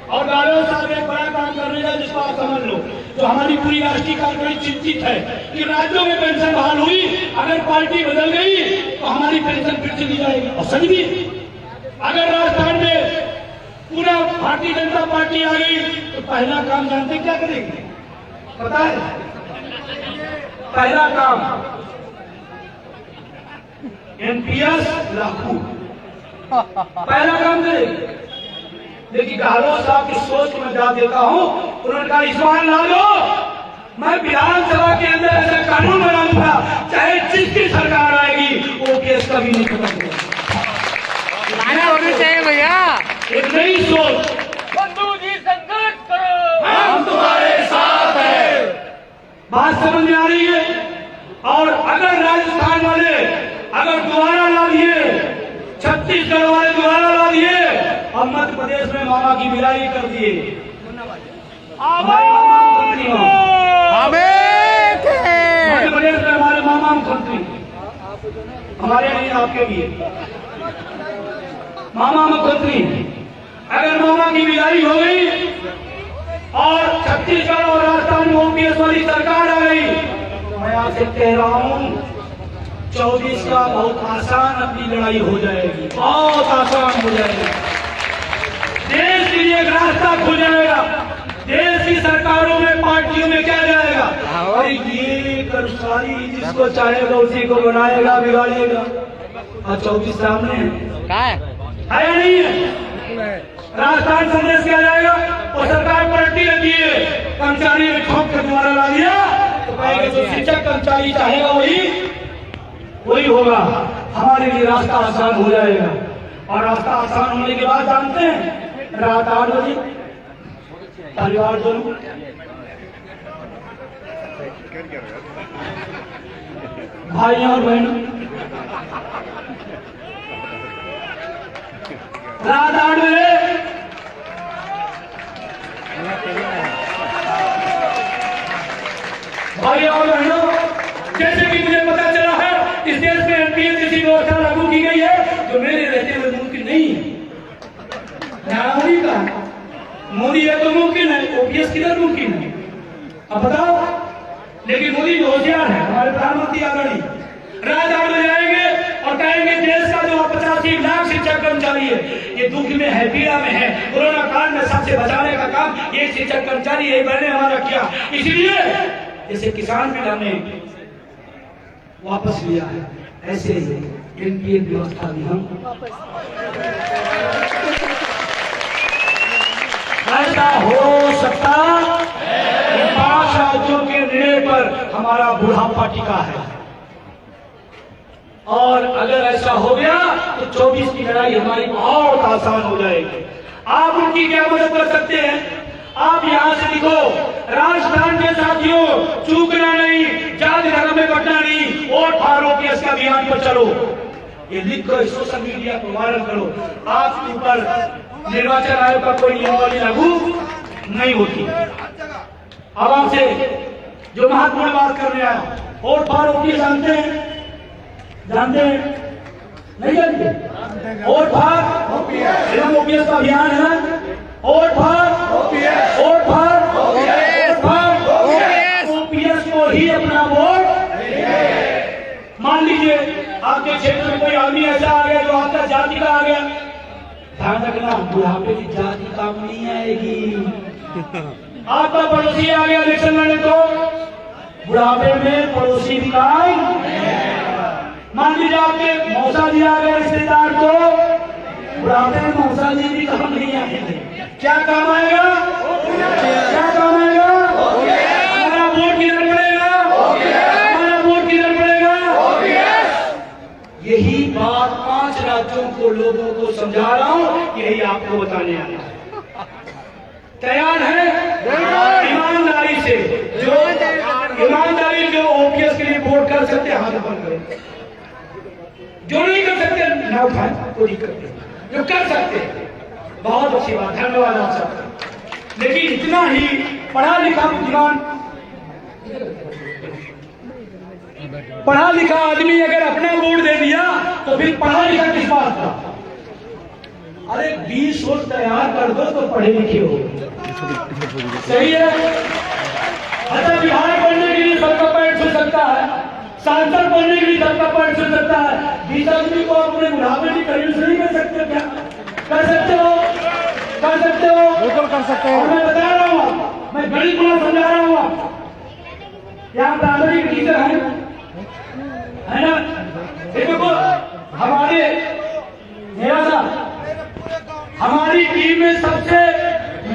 और लालू साहब एक बड़ा काम कर रहे हैं जिसको आप समझ लो, जो हमारी पूरी राष्ट्रीय कार्यकारिणी चिंतित है कि राज्यों में पेंशन बहाल हुई, अगर पार्टी बदल गई तो हमारी पेंशन फिर चली जाएगी। और सच भी, अगर राजस्थान में पूरा भारतीय जनता पार्टी आ गई तो पहला काम जानते क्या करेगी? पता है? पहला काम एनपीएस लागू, पहला काम करेगी। लेकिन गहलोत साहब की सोच में जा देता हूं, उन्होंने कहा इस बार ला लो, मैं विधानसभा के अंदर ऐसा कानून बनाऊंगा चाहे जिसकी सरकार आएगी ओपीएस कभी नहीं खत्म होगी भैया। एक नई सोच, बंधु जी संघर्ष करो, हम तुम्हारे साथ हैं, बात समझ में आ रही है। और अगर राजस्थान वाले अगर दोबारा ला दिए, छत्तीसगढ़ वाले दोबारा ला दिए, अब मध्य प्रदेश में मामा की विदाई कर दिए, मध्य प्रदेश में हमारे मामा मुख्यमंत्री, हमारे नहीं आपके भी मामा मुख्यमंत्री, अगर मामा की विदाई हो गई और छत्तीसगढ़ और राजस्थान में ओपीएस वाली सरकार आ गई, मैं आपसे कह रहा हूं 24 का बहुत आसान अपनी लड़ाई हो जाएगी, बहुत आसान हो जाएगी। देश के लिए एक रास्ता खुल जाएगा, देश की सरकारों में पार्टियों में क्या जाएगा, अरे ये कर्मचारी जिसको चाहेगा उसी को बनाएगा बिगाड़ेगा। और 24 सामने है या नहीं है? राजस्थान संदेश क्या जाएगा, और सरकार पलटी रहती है, कर्मचारी ने ठोक कर द्वारा ला दिया तो कहेगा जो शिक्षक कर्मचारी चाहेगा वही होगा, हमारे लिए रास्ता आसान हो जाएगा। और रास्ता आसान होने के बाद जानते हैं रात 8 बजे परिवार दोनों भाइयों और बहनों रात 8 बजे भाइयों और बहनों, जैसे कि मुझे पता चला है इस देश में एनपीएस जैसी व्यवस्था लागू की गई है जो मेरे रहते हुए मुमकिन नहीं है। मोदी का मोदी है तो मुमकिन है, ओपीएस किधर मुमकिन है अब बताओ। लेकिन मोदी जो होशियार है हमारे प्रधानमंत्री आदरणीय रात 8 बजे आएंगे और कहेंगे देश का जो 85 लाख शिक्षक कर्मचारी है ये दुख में है, पीड़ा में है, कोरोना काल में सबसे बचाने का काम ये शिक्षक कर्मचारी है मैंने हमारा किया। इसलिए जैसे किसान बिल हमने वापस लिया है ऐसे ही एनपीएस व्यवस्था भी हम ऐसा हो सकता है। 5 राज्यों के निर्णय पर हमारा बुढ़ापा टिका है और अगर ऐसा हो गया तो 24 की लड़ाई हमारी बहुत आसान हो जाएगी। आप उनकी क्या मदद कर सकते हैं? आप यहां से लिखो राजस्थान के साथियों चूकना नहीं, जाति धर्म में बंटना नहीं, वोट फारो केस का अभियान पर चलो। ये लिखो, सोशल मीडिया पर वायरल करो। आपके ऊपर निर्वाचन आयोग का कोई नियमावली लागू नहीं होती। अब आपसे जो महत्वपूर्ण बात करने आया वोट फारो केस जानते हैं नहीं जानते? वोट फार ओपीएस का अभियान है ना। वोट फार ओपीएस को ही अपना वोट। मान लीजिए आपके क्षेत्र में कोई आदमी ऐसा आ गया जो आपका जाति का आ गया, ध्यान रखना बुढ़ापे की जाति काम नहीं आएगी। आपका पड़ोसी आ गया इलेक्शन लड़ने तो बुढ़ापे में पड़ोसी भी काम। मान लीजिए आपके मौसा जी आ गए रिश्तेदार तो बुढ़ापे में मौसा जी भी काम नहीं आएंगे। क्या काम आएगा? क्या काम आएगा? हमारा वोट किधर पड़ेगा? हमारा वोट किधर पड़ेगा? यही बात 5 राज्यों को लोगों को समझा रहा हूं, यही आपको बताने आया। तैयार है? ईमानदारी से जो ओपीएस के लिए वोट कर सकते हैं हाथ बंद करें, जो नहीं कर सकते ना उठाएं, कोई दिक्कत नहीं। जो कर सकते बहुत अच्छी बात, धन्यवाद आप सबका। लेकिन इतना ही पढ़ा लिखा आदमी अगर अपना वोट दे दिया तो फिर पढ़ा लिखा किस बात का? अरे 20 वोट तैयार कर दो तो पढ़े लिखे हो, सही है। अच्छा, विधायक बनने के लिए सबका पैर छू सकता है, सांसद बनने के लिए सबका पैर छू सकता है। 20 आदमी को अपने बुढ़ापे की करीब नहीं कर सकते क्या? कर सकते हो, बिल्कुल कर सकते हो। मैं बता रहा हूँ, मैं गणित पूरा समझा रहा हूँ। यहाँ प्राइमरी टीचर है ना? देखो हमारी टीम में सबसे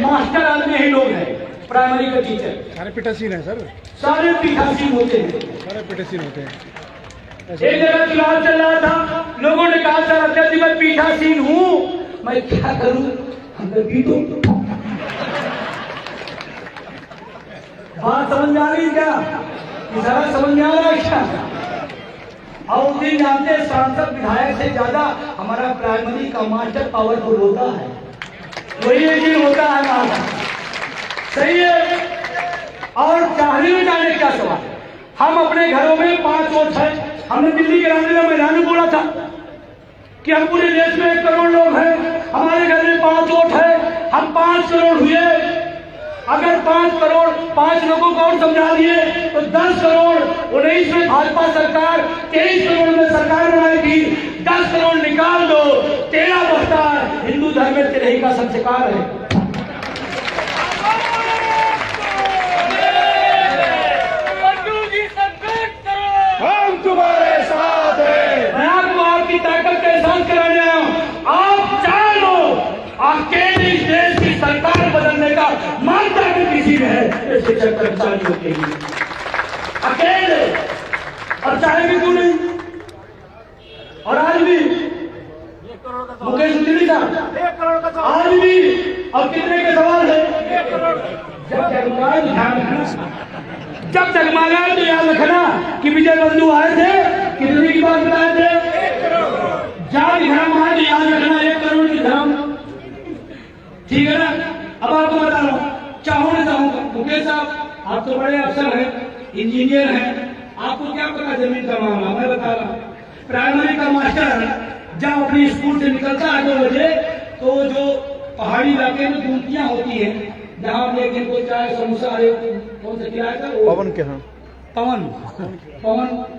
मास्टर आदमी ही लोग हैं, प्राइमरी का टीचर। सारे पीठासीन है सर, सारे पीठासीन होते हैं, सारे पीठासीन होते हैं। एक जगह चुनाव चल रहा था, लोगों ने कहा सर अध्यक्ष मैं पीठासीन हूँ, मैं क्या करूँ? बात समझ आ रही क्या? इशारा समझ में आ रहा है क्या? और उस दिन जानते हैं सांसद विधायक से ज्यादा हमारा प्राइमरी का मास्टर पावरफुल होता है, वही एक दिन होता है हमारा, सही है। और चाहने में जाने क्या सवाल, हम अपने घरों में 5 वोट है। हमने दिल्ली के रामलीला मैदान में बोला था कि हम पूरे देश में 1 करोड़ लोग हैं, हमारे घर में 5 वोट है, हम 5 करोड़ हुए। अगर 5 लोगों को और समझा दिए तो 10 करोड़ 19 में भाजपा सरकार 23 करोड़ में सरकार बनाएगी। 10 करोड़ निकाल दो, 13 बचता है। हिंदू धर्म में 13 का संस्कार है। हम तुम्हारे साथ हैं। मैं आपको आपकी ताकत का एहसास कराने आया हूं। आप चाहो अकेले इस देश की सरकार बदलने का मानता कि किसी में है, शिक्षक कर्मचारियों के लिए अकेले, और चाहे भी क्यों नहीं। और आज भी 1 करोड़ का मुकेश उद्यमी साहब 1 करोड़ का सवाल। आज भी और कितने के सवाल है? 1 करोड़। जब जगमाए ध्यान रखना, जब जगमाया तो याद रखना कि विजय बंधु आए थे, कितने की बात बताए थे? 1 करोड़। जाति धर्म आए तो याद रखना 1 करोड़ की धर्म, ठीक है ना? अब आपको बता रहा हूँ, चाहूँ ना चाहूँगा, मुकेश साहब आप तो बड़े अफसर हैं, इंजीनियर हैं, आपको क्या पता जमीन का मामला? मैं बता रहा हूँ, प्राइमरी का मास्टर जब अपनी स्कूल से निकलता है 2 बजे, तो जो पहाड़ी इलाके में गुमटियां होती हैं, जहाँ एक दिन को चाय समोसा कौन सा खिलाया था? पवन के हाँ पवन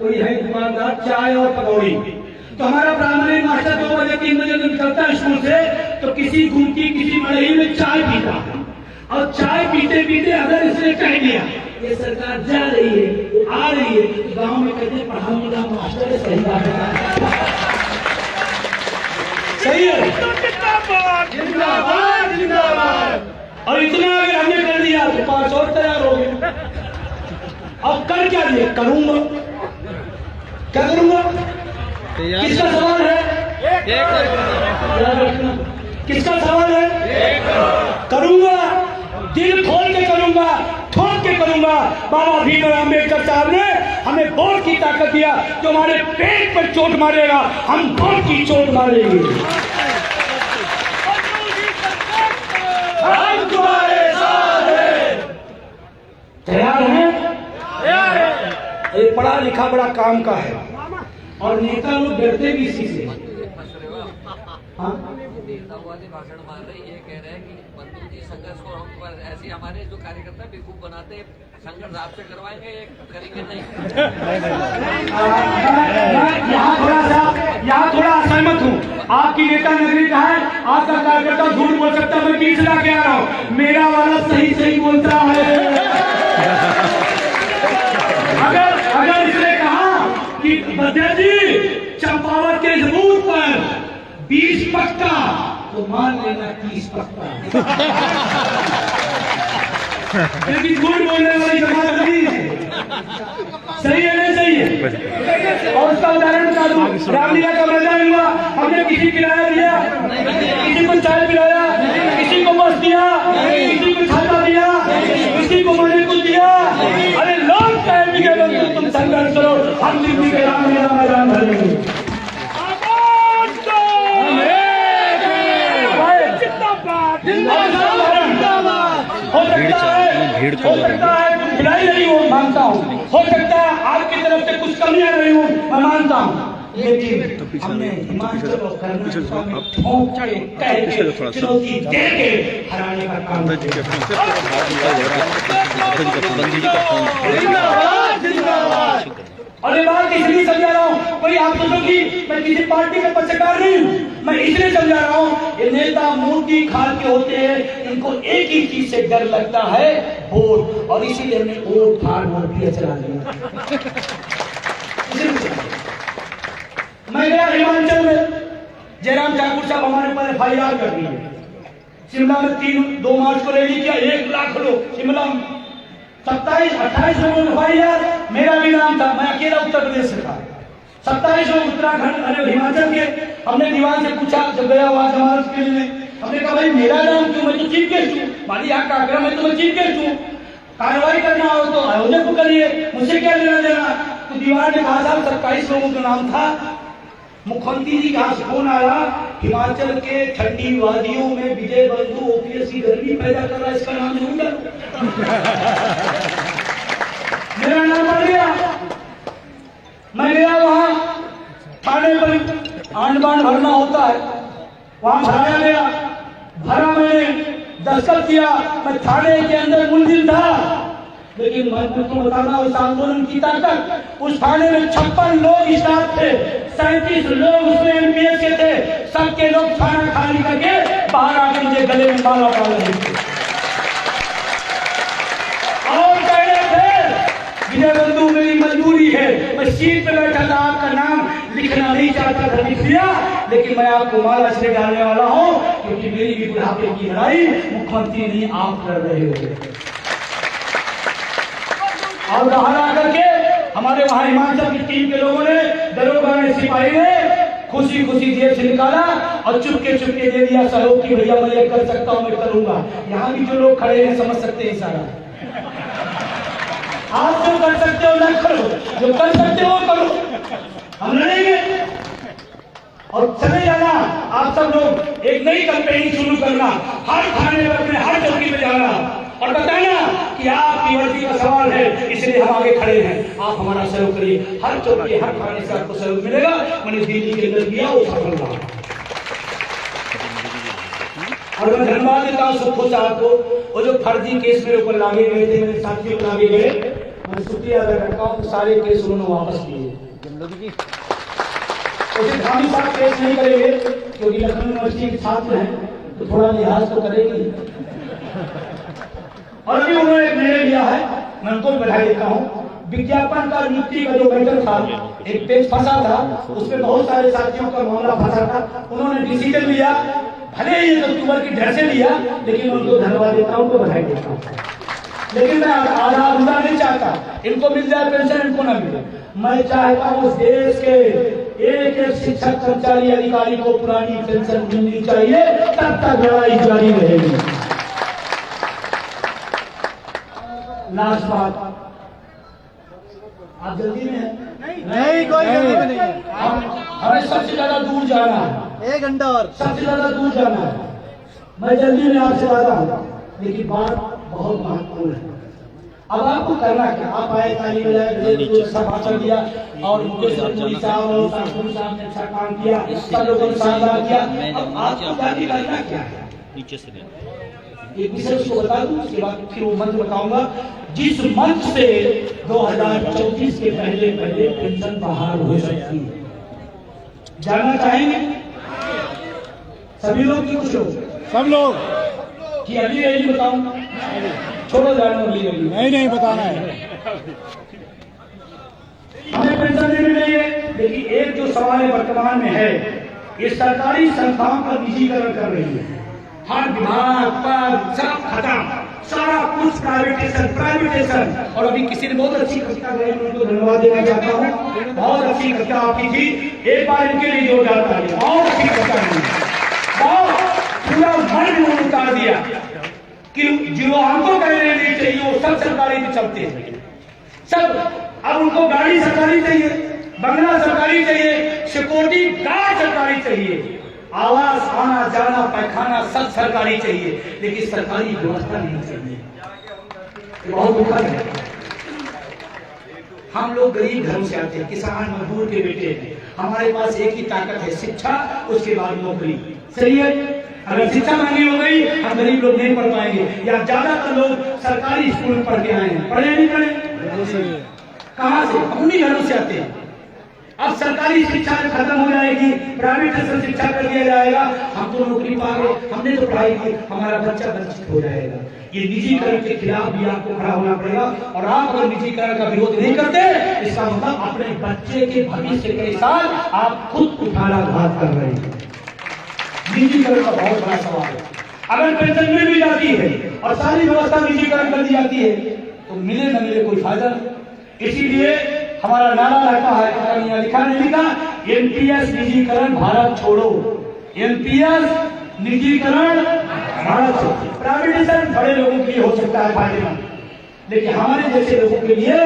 कोई है दुकानदार, चाय और पकौड़ी। तो हमारा प्राइमरी मास्टर 2 बजे 3 बजे निकलता है स्कूल से, तो किसी गुमटी किसी मड़ई में चाय पीता है, और चाय पीते पीते अगर इसने कह दिया ये सरकार जा रही है, आ रही है, तो गांव में कहते हैं पढ़ाने का मास्टर है, सही बात है, सही है। जिंदाबाद जिंदाबाद। और इतना अगर हमने कर दिया तो 5 और तैयार हो गए। अब कर क्या दिए? करूंगा, क्या करूंगा? किसका सवाल है? किसका सवाल है? करूंगा, दिल खोल के करूंगा, ठोक के करूंगा। बाबा भीमराव अम्बेडकर साहब ने हमें वोट की ताकत दिया, जो हमारे पेट पर चोट मारेगा हम वोट की चोट मारेंगे। हम तुम्हारे साथ हैं। तैयार हैं? ये पढ़ा लिखा बड़ा काम का है, और नेता लोग डरते भी इसी से। हाँ? नेता वाले भाषण मार रहे ये कह रहे हैं कि बंधु जी संघर्ष को हम पर ऐसे हमारे जो कार्यकर्ता बेवकूफ बनाते हैं, संघर्ष आपसे करवाएंगे, ये करेंगे नहीं। यहाँ थोड़ा असहमत हूँ। आपकी नेता नगरी का है, आपका कार्यकर्ता झूठ बोल सकता है, मैं 20 लाख के आ रहा हूँ, मेरा वाला सही सही बोलता है। अगर इसने कहा कि बद्या जी चंपावत के सबूत पर 20 पक्का, तो मान लेना 30 पक्का। लेकिन झूठ बोलने वाली जमात नहीं है। सही है नहीं सही है? और उसका उदाहरण बता दूं, रामलीला का मैदान हुआ, हमने किसी किराया दिया, किसी को चाय पिलाया, किसी को बस दिया, किसी को छाता दिया, किसी को मजे को दिया। अरे लोग कहेंगे कि तुम संघर्ष करो, हम दिल्ली के रामलीला मैदान भरेंगे। हो सकता है कुछ खिलाई नहीं हो, मानता हूँ, हो सकता है आपकी तरफ से कुछ कमियां नहीं हो, मैं मानता हूँ, लेकिन हमने हिमाचल और कर्नाटक में ठोक के कह के चुनौती दे के हराने का काम किया। और ये बात इसलिए समझा रहा हूँ, कोई आप सोचो कि मैं किसी पार्टी का पक्षकार नहीं हूँ, मैं इसलिए समझा रहा हूँ, ये नेता मूर्ति खाल के होते हैं, इनको एक ही चीज से डर लगता है, वोट, और इसीलिए हमने वोट फाड़ दिया, चला दिया। मैं गया हिमाचल में, जयराम ठाकुर साहब हमारे ऊपर FIR कर दी है। शिमला में 2 मार्च को रैली किया, 1 लाख लोग शिमला में, 27-28 लोगों ने FIR, मेरा भी नाम था, मैं अकेला उत्तर प्रदेश से था। 27 लोग उत्तराखंड, अरे हिमाचल के। हमने दीवान से पूछा जब गया वहां समाज के लिए, हमने कहा भाई मेरा नाम क्यों, मैं तो चीफ गेस्ट हूँ, माली यहाँ का आग्रह, मैं तो मैं चीफ गेस्ट हूँ, कार्रवाई करना हो तो आयोजक को करिए, मुझे क्या लेना देना। तो दीवार ने कहा साहब 27 लोगों का नाम था। मुख्यमंत्री जी का फोन आया, हिमाचल के ठंडी वादियों में विजय बंधु OPS की गर्मी पैदा कर रहा है, इसका नाम जरूर डालो। मेरा नाम आ गया, मैं गया वहां थाने पर, आंड बांड भरना होता है, वहां भराया गया, भरा, मैंने दस्तखत किया, मैं थाने के अंदर मुलजिम था, लेकिन मैं तुमको बताना उस आंदोलन की ताकत, उस थाने में 56 लोग स्टाफ थे, 37 लोग उसमें MPS के थे, सबके लोग खाना खाली करके बाहर आके मुझे गले में माला डाल रहे थे और कह रहे थे विजय बंधु मेरी मजबूरी है, मैं सीट पे बैठा था, आपका नाम लिखना नहीं चाहता था, लिख दिया, लेकिन मैं आपको माला इसलिए डालने वाला हूँ क्योंकि मेरी भी बुढ़ापे की लड़ाई मुख्यमंत्री नहीं आप कर रहे हो। और बाहर आकर के हमारे वहां हिमाचल की टीम के लोगों ने, दरोगा ने, सिपाही ने खुशी खुशी जेब से निकाला और चुपके चुपके दे दिया सहयोग की भैया मैं ये कर सकता हूँ, मैं करूंगा। यहाँ भी जो लोग खड़े हैं समझ सकते हैं सारा। आप जो कर सकते हो ना करो, जो कर सकते हो करो, हम लड़ेंगे। और चले जाना आप सब लोग, एक नई कैंपेनिंग शुरू करना, हर थाने पर अपने हर चौकी पे जाना और बताना कि आपकी वर्दी का सवाल है, इसलिए हम आगे खड़े हैं, आप हमारा सहयोग करिए। हर चौकी हर थाने से आपको सहयोग मिलेगा। मैंने दिल्ली के अंदर किया, वो सफल रहा। और मैं धन्यवाद देता हूँ सुखो साहब को, वो जो फर्जी केस मेरे ऊपर लागे गए थे, मेरे साथियों को लागे गए, मैं शुक्रिया अदा करता हूँ, सारे केस उन्होंने वापस किए। उसे धामी साहब केस नहीं करेंगे क्योंकि लखनऊ यूनिवर्सिटी के छात्र हैं, तो थोड़ा लिहाज तो करेंगे। और अभी उन्होंने एक निर्णय लिया है, मैं उनको बधाई देता हूँ। विज्ञापन का नियुक्ति का जो मैटर था, एक पेज फंसा था, उसमें बहुत सारे साथियों का मामला फंसा था। उन्होंने डिसीजन लिया, भले ही 1 अक्टूबर की डर से लिया, लेकिन उनको धन्यवाद देता हूँ, उनको बधाई देता हूँ। लेकिन मैं आधा अधूरा नहीं चाहता, इनको मिल जाए पेंशन, इनको ना मिले। मैं चाहता हूँ उस देश के एक एक शिक्षक कर्मचारी अधिकारी को पुरानी पेंशन मिलनी चाहिए, तब तक लड़ाई जारी रहेगी। लास्ट बात, आप जल्दी में हैं? नहीं, कोई जल्दी में नहीं है। हमें सबसे ज्यादा दूर जाना है, 1 घंटा और सबसे ज्यादा दूर जाना है। मैं जल्दी में आपसे वादा हूँ, लेकिन बात बहुत महत्वपूर्ण है। अब आपको करना क्या, आप आए ताली बजाए, सब भाषण दिया और मुकेश साहब और साहब ने अच्छा काम किया, सब लोगों ने शानदार किया। अब आपको जाके करना क्या है? नीचे से एक विषय उसको बता दूं, उसके बाद फिर वो मंत्र बताऊंगा। जिस मंच से 2034 के पहले पहले पेंशन बहाल हो सकती है, जानना चाहेंगे सभी लोग की? कुछ लोग, सब लोग कि अभी यही बताऊं? छोड़ो जाने वाली नहीं बताना है। हमें पेंशन नहीं मिल रही है, लेकिन एक जो सवाल वर्तमान में है, ये सरकारी संस्थाओं का निजीकरण कर रही है। हर विभाग पर सब खत्म, सारा कुछ प्राइवेटेशन। और अभी किसी ने बहुत अच्छी कविता गई, मैं उनको धन्यवाद देना चाहता हूँ। बहुत अच्छी कविता आपकी थी, एक बार इनके लिए जोर जाता है। बहुत अच्छी कविता है, बहुत पूरा मन उतार दिया कि जो हमको कहने नहीं चाहिए वो सब सरकारी में चलते हैं सब। अब उनको गाड़ी सरकारी चाहिए, बंगला सरकारी चाहिए, सिक्योरिटी गार्ड सरकारी चाहिए, आवास आना जाना पैखाना सब सरकारी चाहिए, लेकिन सरकारी व्यवस्था नहीं चाहिए। बहुत दुखद है। हम लोग गरीब घरों से आते हैं, किसान मजदूर के बेटे हैं। हमारे पास एक ही ताकत है, शिक्षा, उसके बाद नौकरी। सही है? अगर शिक्षा महंगी हो गई, हम गरीब लोग नहीं पढ़ पाएंगे। या ज्यादातर लोग सरकारी स्कूल में पढ़ के आए हैं, पढ़े नहीं पढ़े? कहाँ से? हम उन्हीं घरों से आते हैं। अब सरकारी शिक्षा खत्म हो जाएगी, प्राइवेट शिक्षा कर दिया जाएगा, हम तो नौकरी पा गए, हमने तो पढ़ाई की, हमारा बच्चा वंचित हो जाएगा। ये निजीकरण के खिलाफ भी आपको खड़ा होना पड़ेगा। और आप अगर निजीकरण का विरोध नहीं करते, इसका मतलब अपने बच्चे के भविष्य के साथ आप खुद कुठाराघात कर रहे हैं। निजीकरण का बहुत बड़ा सवाल है। अगर पेंशन मिल भी जाती है और सारी व्यवस्था निजीकरण कर दी जाती है, तो मिले न मिले कोई फायदा नहीं। इसीलिए हमारा नारा रहता है, पता नहीं लिखा नहीं लिखा, एनपीएस निजीकरण भारत छोड़ो। एनपीएस निजीकरण भारत छोड़ो। प्राइवेटाइजेशन बड़े लोगों के लिए हो सकता है फायदेमंद, लेकिन हमारे जैसे लोगों के लिए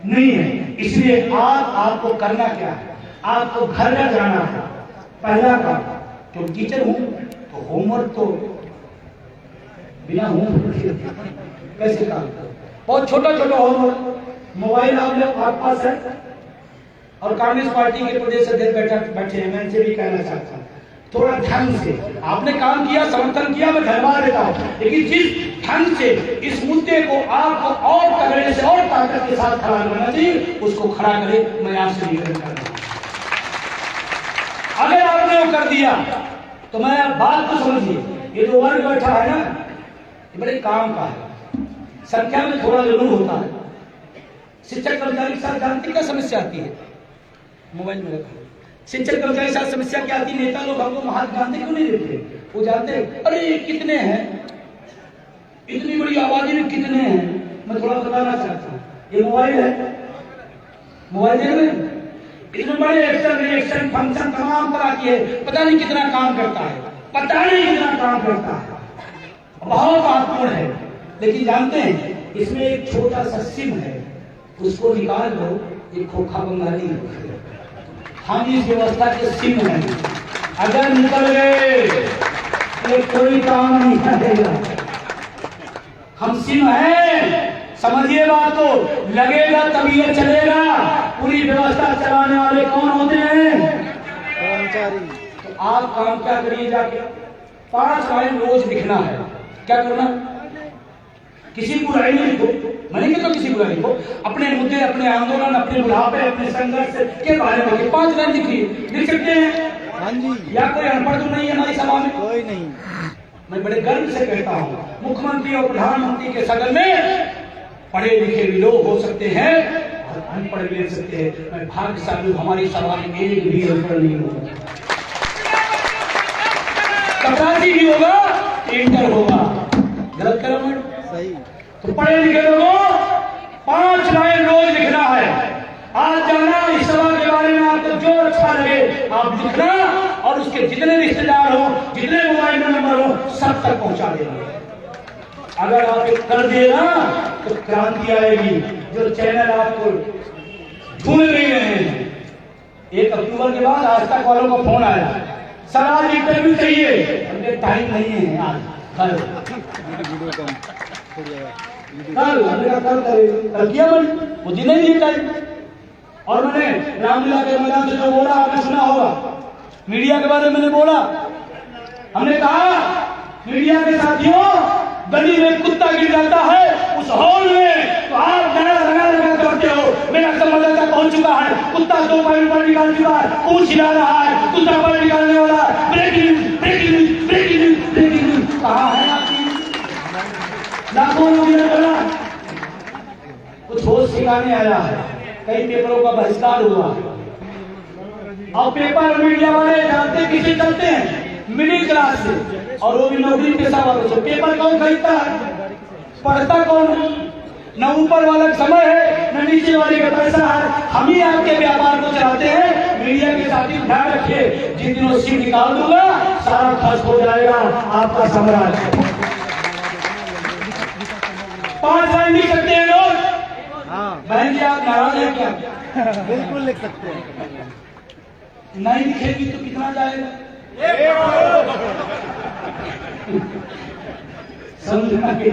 नहीं है। इसलिए आज आपको करना क्या है, आपको घर घर जाना है। पहला काम, तो टीचर हूं तो होमवर्क तो बिना होमवर्क कैसे काम करो? बहुत छोटा छोटा होमवर्क। मोबाइल आप लोग आपके पास है और कांग्रेस पार्टी के प्रदेश अध्यक्ष बैठे हैं, मैं इनसे भी कहना चाहता हूँ, थोड़ा ढंग से आपने काम किया, समर्थन किया, मैं धन्यवाद देता हूँ, लेकिन जिस ढंग से इस मुद्दे को आपको और तगड़े से और ताकत के साथ खड़ा करना चाहिए, उसको खड़ा करें। मैं आपसे निवेदन कर रहा हूँ, अगर आपने वो कर दिया तो मैं बात को समझिए, ये जो वर्ग बैठा है ना, ये बड़े काम का है, संख्या में थोड़ा जरूर होता है। शिक्षक कर्मचारी के साथ जानती क्या समस्या आती है? मोबाइल में रखा। शिक्षक कर्मचारी के साथ समस्या क्या आती है? नेता लोग हमको महात्मा गांधी क्यों नहीं देते? वो जानते हैं, अरे कितने हैं, इतनी बड़ी आबादी में कितने हैं। मैं थोड़ा बताना चाहता हूँ, ये मोबाइल है, मोबाइल देख रहे हैं, इसमें बड़े एक्शन रिएक्शन फंक्शन तमाम तरह की है, पता नहीं कितना काम करता है, पता नहीं कितना काम करता है, बहुत महत्वपूर्ण है। लेकिन जानते हैं इसमें एक छोटा सा सिम है, उसको निकाल लो, एक खोखा बंगाली हम इस व्यवस्था के सिम हैं, अगर निकल गए तो कोई काम नहीं करेगा। हम सिम हैं, समझिए बात को, लगेगा तभी ये चलेगा। पूरी व्यवस्था चलाने वाले कौन होते हैं? कर्मचारी। तो आप काम क्या करिए, जाके 5 लाइन रोज लिखना है। क्या करना? किसी बुराई नहीं लिखो, मैंने कहता किसी बुराई लिखो, अपने मुद्दे, अपने आंदोलन, अपने बुढ़ापे, अपने संघर्ष के बारे में 5 लाइन लिखिए। लिख सकते हैं? हाँ जी। या कोई अनपढ़ तो नहीं है हमारी सभा में? कोई नहीं। मैं बड़े गर्व से कहता हूँ, मुख्यमंत्री और प्रधानमंत्री के सदन में पढ़े लिखे भी लोग हो सकते हैं और अनपढ़ भी हो सकते हैं। मैं भाग्यशाली हूँ, हमारी सभा में एक भी अनपढ़ नहीं होगा, कपरासी भी होगा, इंटर होगा। गलत करो मैं? सही। तो पढ़े लिखे लोगों 5 लाइन रोज लिखना है। आज जाना इस सभा के बारे में आपको जो अच्छा लगे आप लिखना, और उसके जितने रिश्तेदार हो, जितने मोबाइल नंबर हो, सब तक पहुंचा देना। अगर आप एक कर दिए ना तो क्रांति आएगी। जो चैनल आपको ढूंढ नहीं रहे हैं, 1 अक्टूबर के बाद आज तक वालों का फोन आया, सर आज इंटरव्यू चाहिए, हमने टाइम नहीं है आज, कल वीडियो कम हो जाएगा। कल किया मैंने, मुझे नहीं दिया टाइम। और मैंने रामलीला के मैदान से जो बोला आपने सुना होगा, मीडिया के बारे में मैंने बोला, हमने कहा मीडिया के साथियों, गली में कुत्ता गिर जाता है उस हॉल में तो आप नारा लगा करते हो। मेरा संवाददाता पहुंच चुका है, कुत्ता 2 पैर पर निकाल चुका है, पूंछ हिला रहा है, कुत्ता पर निकालने वाला है। Breaking news, breaking news, breaking news, breaking news. कहाँ है आपकी? लाखों लोग ने बोला, कुछ होश सिखाने आया है, कई पेपरों का बहिष्कार हुआ। और पेपर मीडिया वाले जानते किसे चलते हैं? मिडिल क्लास से, और वो भी नौकरी पेशा वालों से। पेपर कौन खरीदता है? पढ़ता कौन है? न ऊपर वाला समय है, न नीचे वाले का पैसा है। हम ही आपके व्यापार को चलाते हैं। मीडिया के साथी ध्यान रखिए, जिन दिनों सीट निकाल दूंगा सारा खर्च हो जाएगा आपका साम्राज्य। 5 लाइन लिख सकते हैं लोग। हाँ, बहन जी आप नाराज हैं क्या? बिल्कुल लिख सकते हैं। नहीं लिखेगी तो कितना जाएगा? समझना कि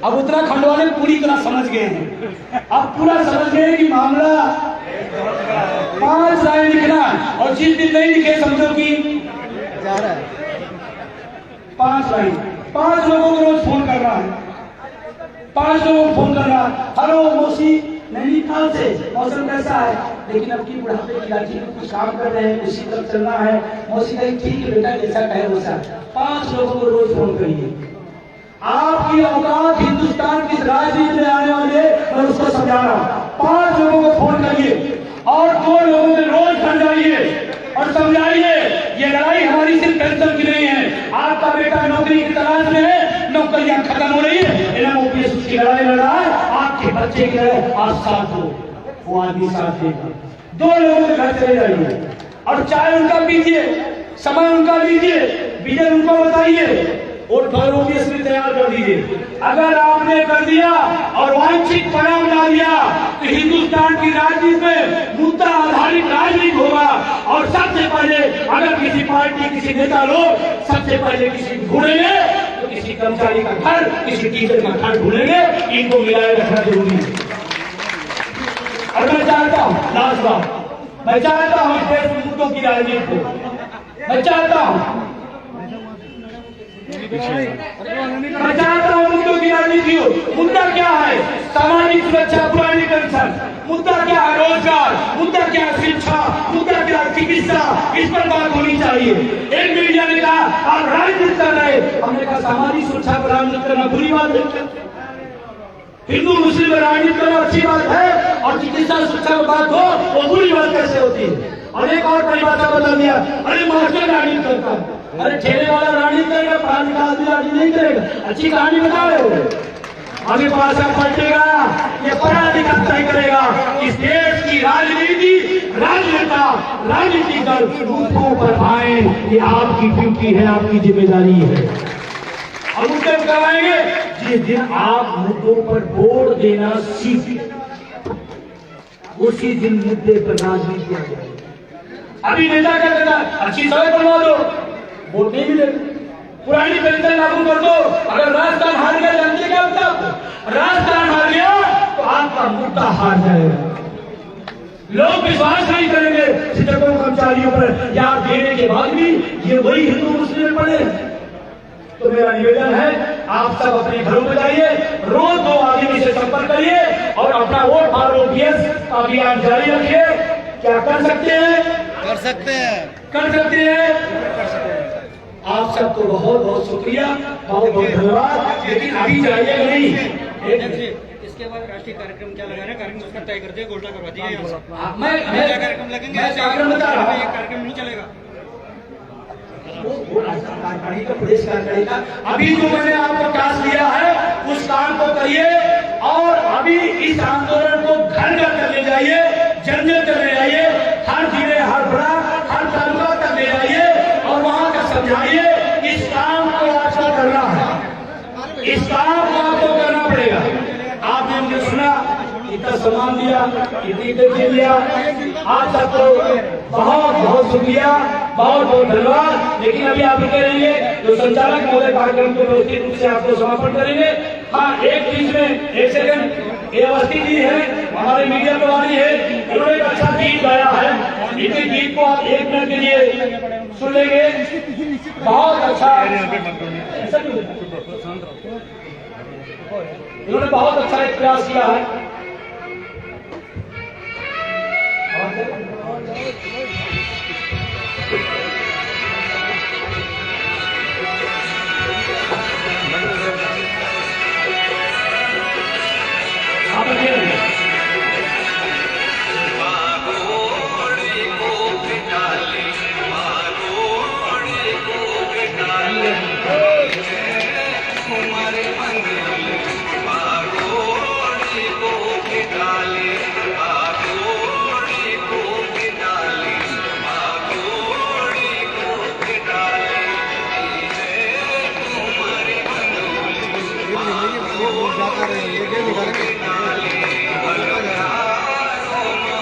अब उत्तराखंड वाले पूरी तरह समझ गए हैं, अब पूरा समझ गए हैं कि मामला 5 लाइन लिखना, और जिस दिन नहीं लिखे समझो कि जा रहा है। 5 लाइन, 5 लोगों को रोज फोन करना है, 5 लोगों को फोन करना। हेलो मौसी, नैनीताल से मौसम कैसा है? लेकिन अब की बुढ़ापे की लाठी में कुछ काम कर रहे हैं, उसी तरफ चलना है। मौसी कहीं ठीक है बेटा, जैसा कहे वैसा। 5 लोगों को रोज फोन करिए। आपकी औकात हिंदुस्तान की राजनीति में आने वाले, मैं उसको समझा रहा हूं। 5 लोगों को फोन करिए और 2 लोगों में रोज घर जाइए और समझाइए ये लड़ाई हमारी सिर्फ पेंशन की नहीं है। आपका बेटा नौकरी की तलाश में है, नौकरियां खत्म हो रही है, एनएमओपीएस की लड़ाई लड़ रहा है, आपके बच्चे की लड़ाई, आप साथ हो, वो आदमी साथ देगा। 2 लोगों के घर चले जाइए और चाय उनका पीजिए, समय उनका लीजिए, विजन उनको बताइए, और ओपीएस में तैयार कर दीजिए। अगर आपने कर दिया और वांछित परिणाम ला दिया तो हिंदुस्तान की राजनीति में मुद्दा आधारित राजनीति होगा। और सबसे पहले अगर किसी पार्टी, किसी नेता लोग सबसे पहले किसी ढूंढेंगे तो किसी कर्मचारी का घर, किसी टीचर का घर ढूंढेंगे। इनको मिलाए रखना जरूरी है। और मैं चाहता हूँ, लास्ट बात, मैं चाहता हूँ देश में मुद्दों की राजनीति को, मैं चाहता हूँ मुद्दों की राजनीति हो। मुद्दा क्या है? सामाजिक सुरक्षा, पुरानी पेंशन। मुद्दा क्या है? रोजगार। मुद्दा क्या है? शिक्षा। मुद्दा क्या है? चिकित्सा। इस पर बात होनी चाहिए। एक मीडिया ने कहा आप राजनीति कर रहे, हमने कहा सामाजिक सुरक्षा पर राजनीति करना बुरी बात है। हिंदू मुस्लिम पर राजनीति करना अच्छी बात है, और चिकित्सा शिक्षा की बात हो वो बुरी बात कैसे होती है? और एक और परिभाषा बदल दिया, अरे मास्टर राजनीति करता है, अरे ठेले वाला राजनीति करेगा, पढ़ा लिखा आदमी राजनीति नहीं करेगा। अच्छी कहानी बताओ, आगे भाषा पलटेगा, ये पढ़ा लिखा तय करेगा इस देश की की राजनीति, राजनेता, राजनीतिक दल मुद्दों पर आए। ये आपकी ड्यूटी है, आपकी जिम्मेदारी है। हम मुद्दे कराएंगे जिस दिन आप मुद्दों पर वोट देना सीखें, उसी दिन मुद्दे पर राजनीति किया जाएगी। अभी नेता क्या कहता है, अच्छी सड़क बनवा दो, वोट नहीं मिले। पुरानी पेंशन लागू कर दो। अगर राजस्थान हार गया, जानते क्या होता है? राजस्थान हार गया तो आपका मुद्दा हार जाएगा। लोग विश्वास नहीं करेंगे शिक्षकों कर्मचारियों पर, या देने के बाद भी ये वही हिंदू मुस्लिम पड़े। तो मेरा निवेदन है, आप सब अपने घरों में जाइए, रोज 2 आदमी से संपर्क करिए और अपना वोट फॉर ओपीएस अभियान जारी रखिए। क्या कर सकते हैं? कर सकते हैं। कर सकते हैं। आप सबको बहुत बहुत शुक्रिया, बहुत बहुत धन्यवाद। लेकिन अभी जाइएगा नहीं। इसके बाद राष्ट्रीय कार्यक्रम क्या लगा रहे हैं? कार्यक्रम उसका तय कर दिया, घोषणा करवा दी है। मैं कार्यक्रम लगेंगे, कार्यक्रम बता रहा हूं। ये कार्यक्रम नहीं चलेगा। वो कार्यकारिणी का, प्रदेश कार्यकारिणी का अभी जो मैंने आपको टास्क दिया है उस काम को करिए, और अभी इस आंदोलन को घर घर कर ले जाइए, जन जन कर ले जाइए, हर जिले, हर बड़ा, हर तालुका तक ले जाइए और वहां तक समझाइए इस काम को आपको करना है। इस काम को आपको करना पड़ेगा। आपने मुझे सुना, इतना सम्मान दिया, इतनी इज्जत दिया, आप सबको बहुत बहुत शुक्रिया, बहुत बहुत धन्यवाद। लेकिन अभी आप करेंगे जो संचालक महोदय कार्यक्रम को व्यवस्थित रूप से आपको समापन करेंगे। हाँ, एक चीज में 1 सेकंड, ये अवस्थी जी है, हमारे मीडिया प्रभारी है, इन्होंने एक अच्छा गीत गाया है। इसी गीत को आप 1 मिनट के लिए सुन लेंगे। बहुत अच्छा, इन्होंने बहुत अच्छा एक प्रयास किया है।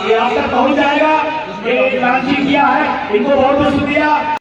ये आप तक पहुंच जाएगा। ये लांचिंग किया है, इनको बहुत बहुत शुक्रिया।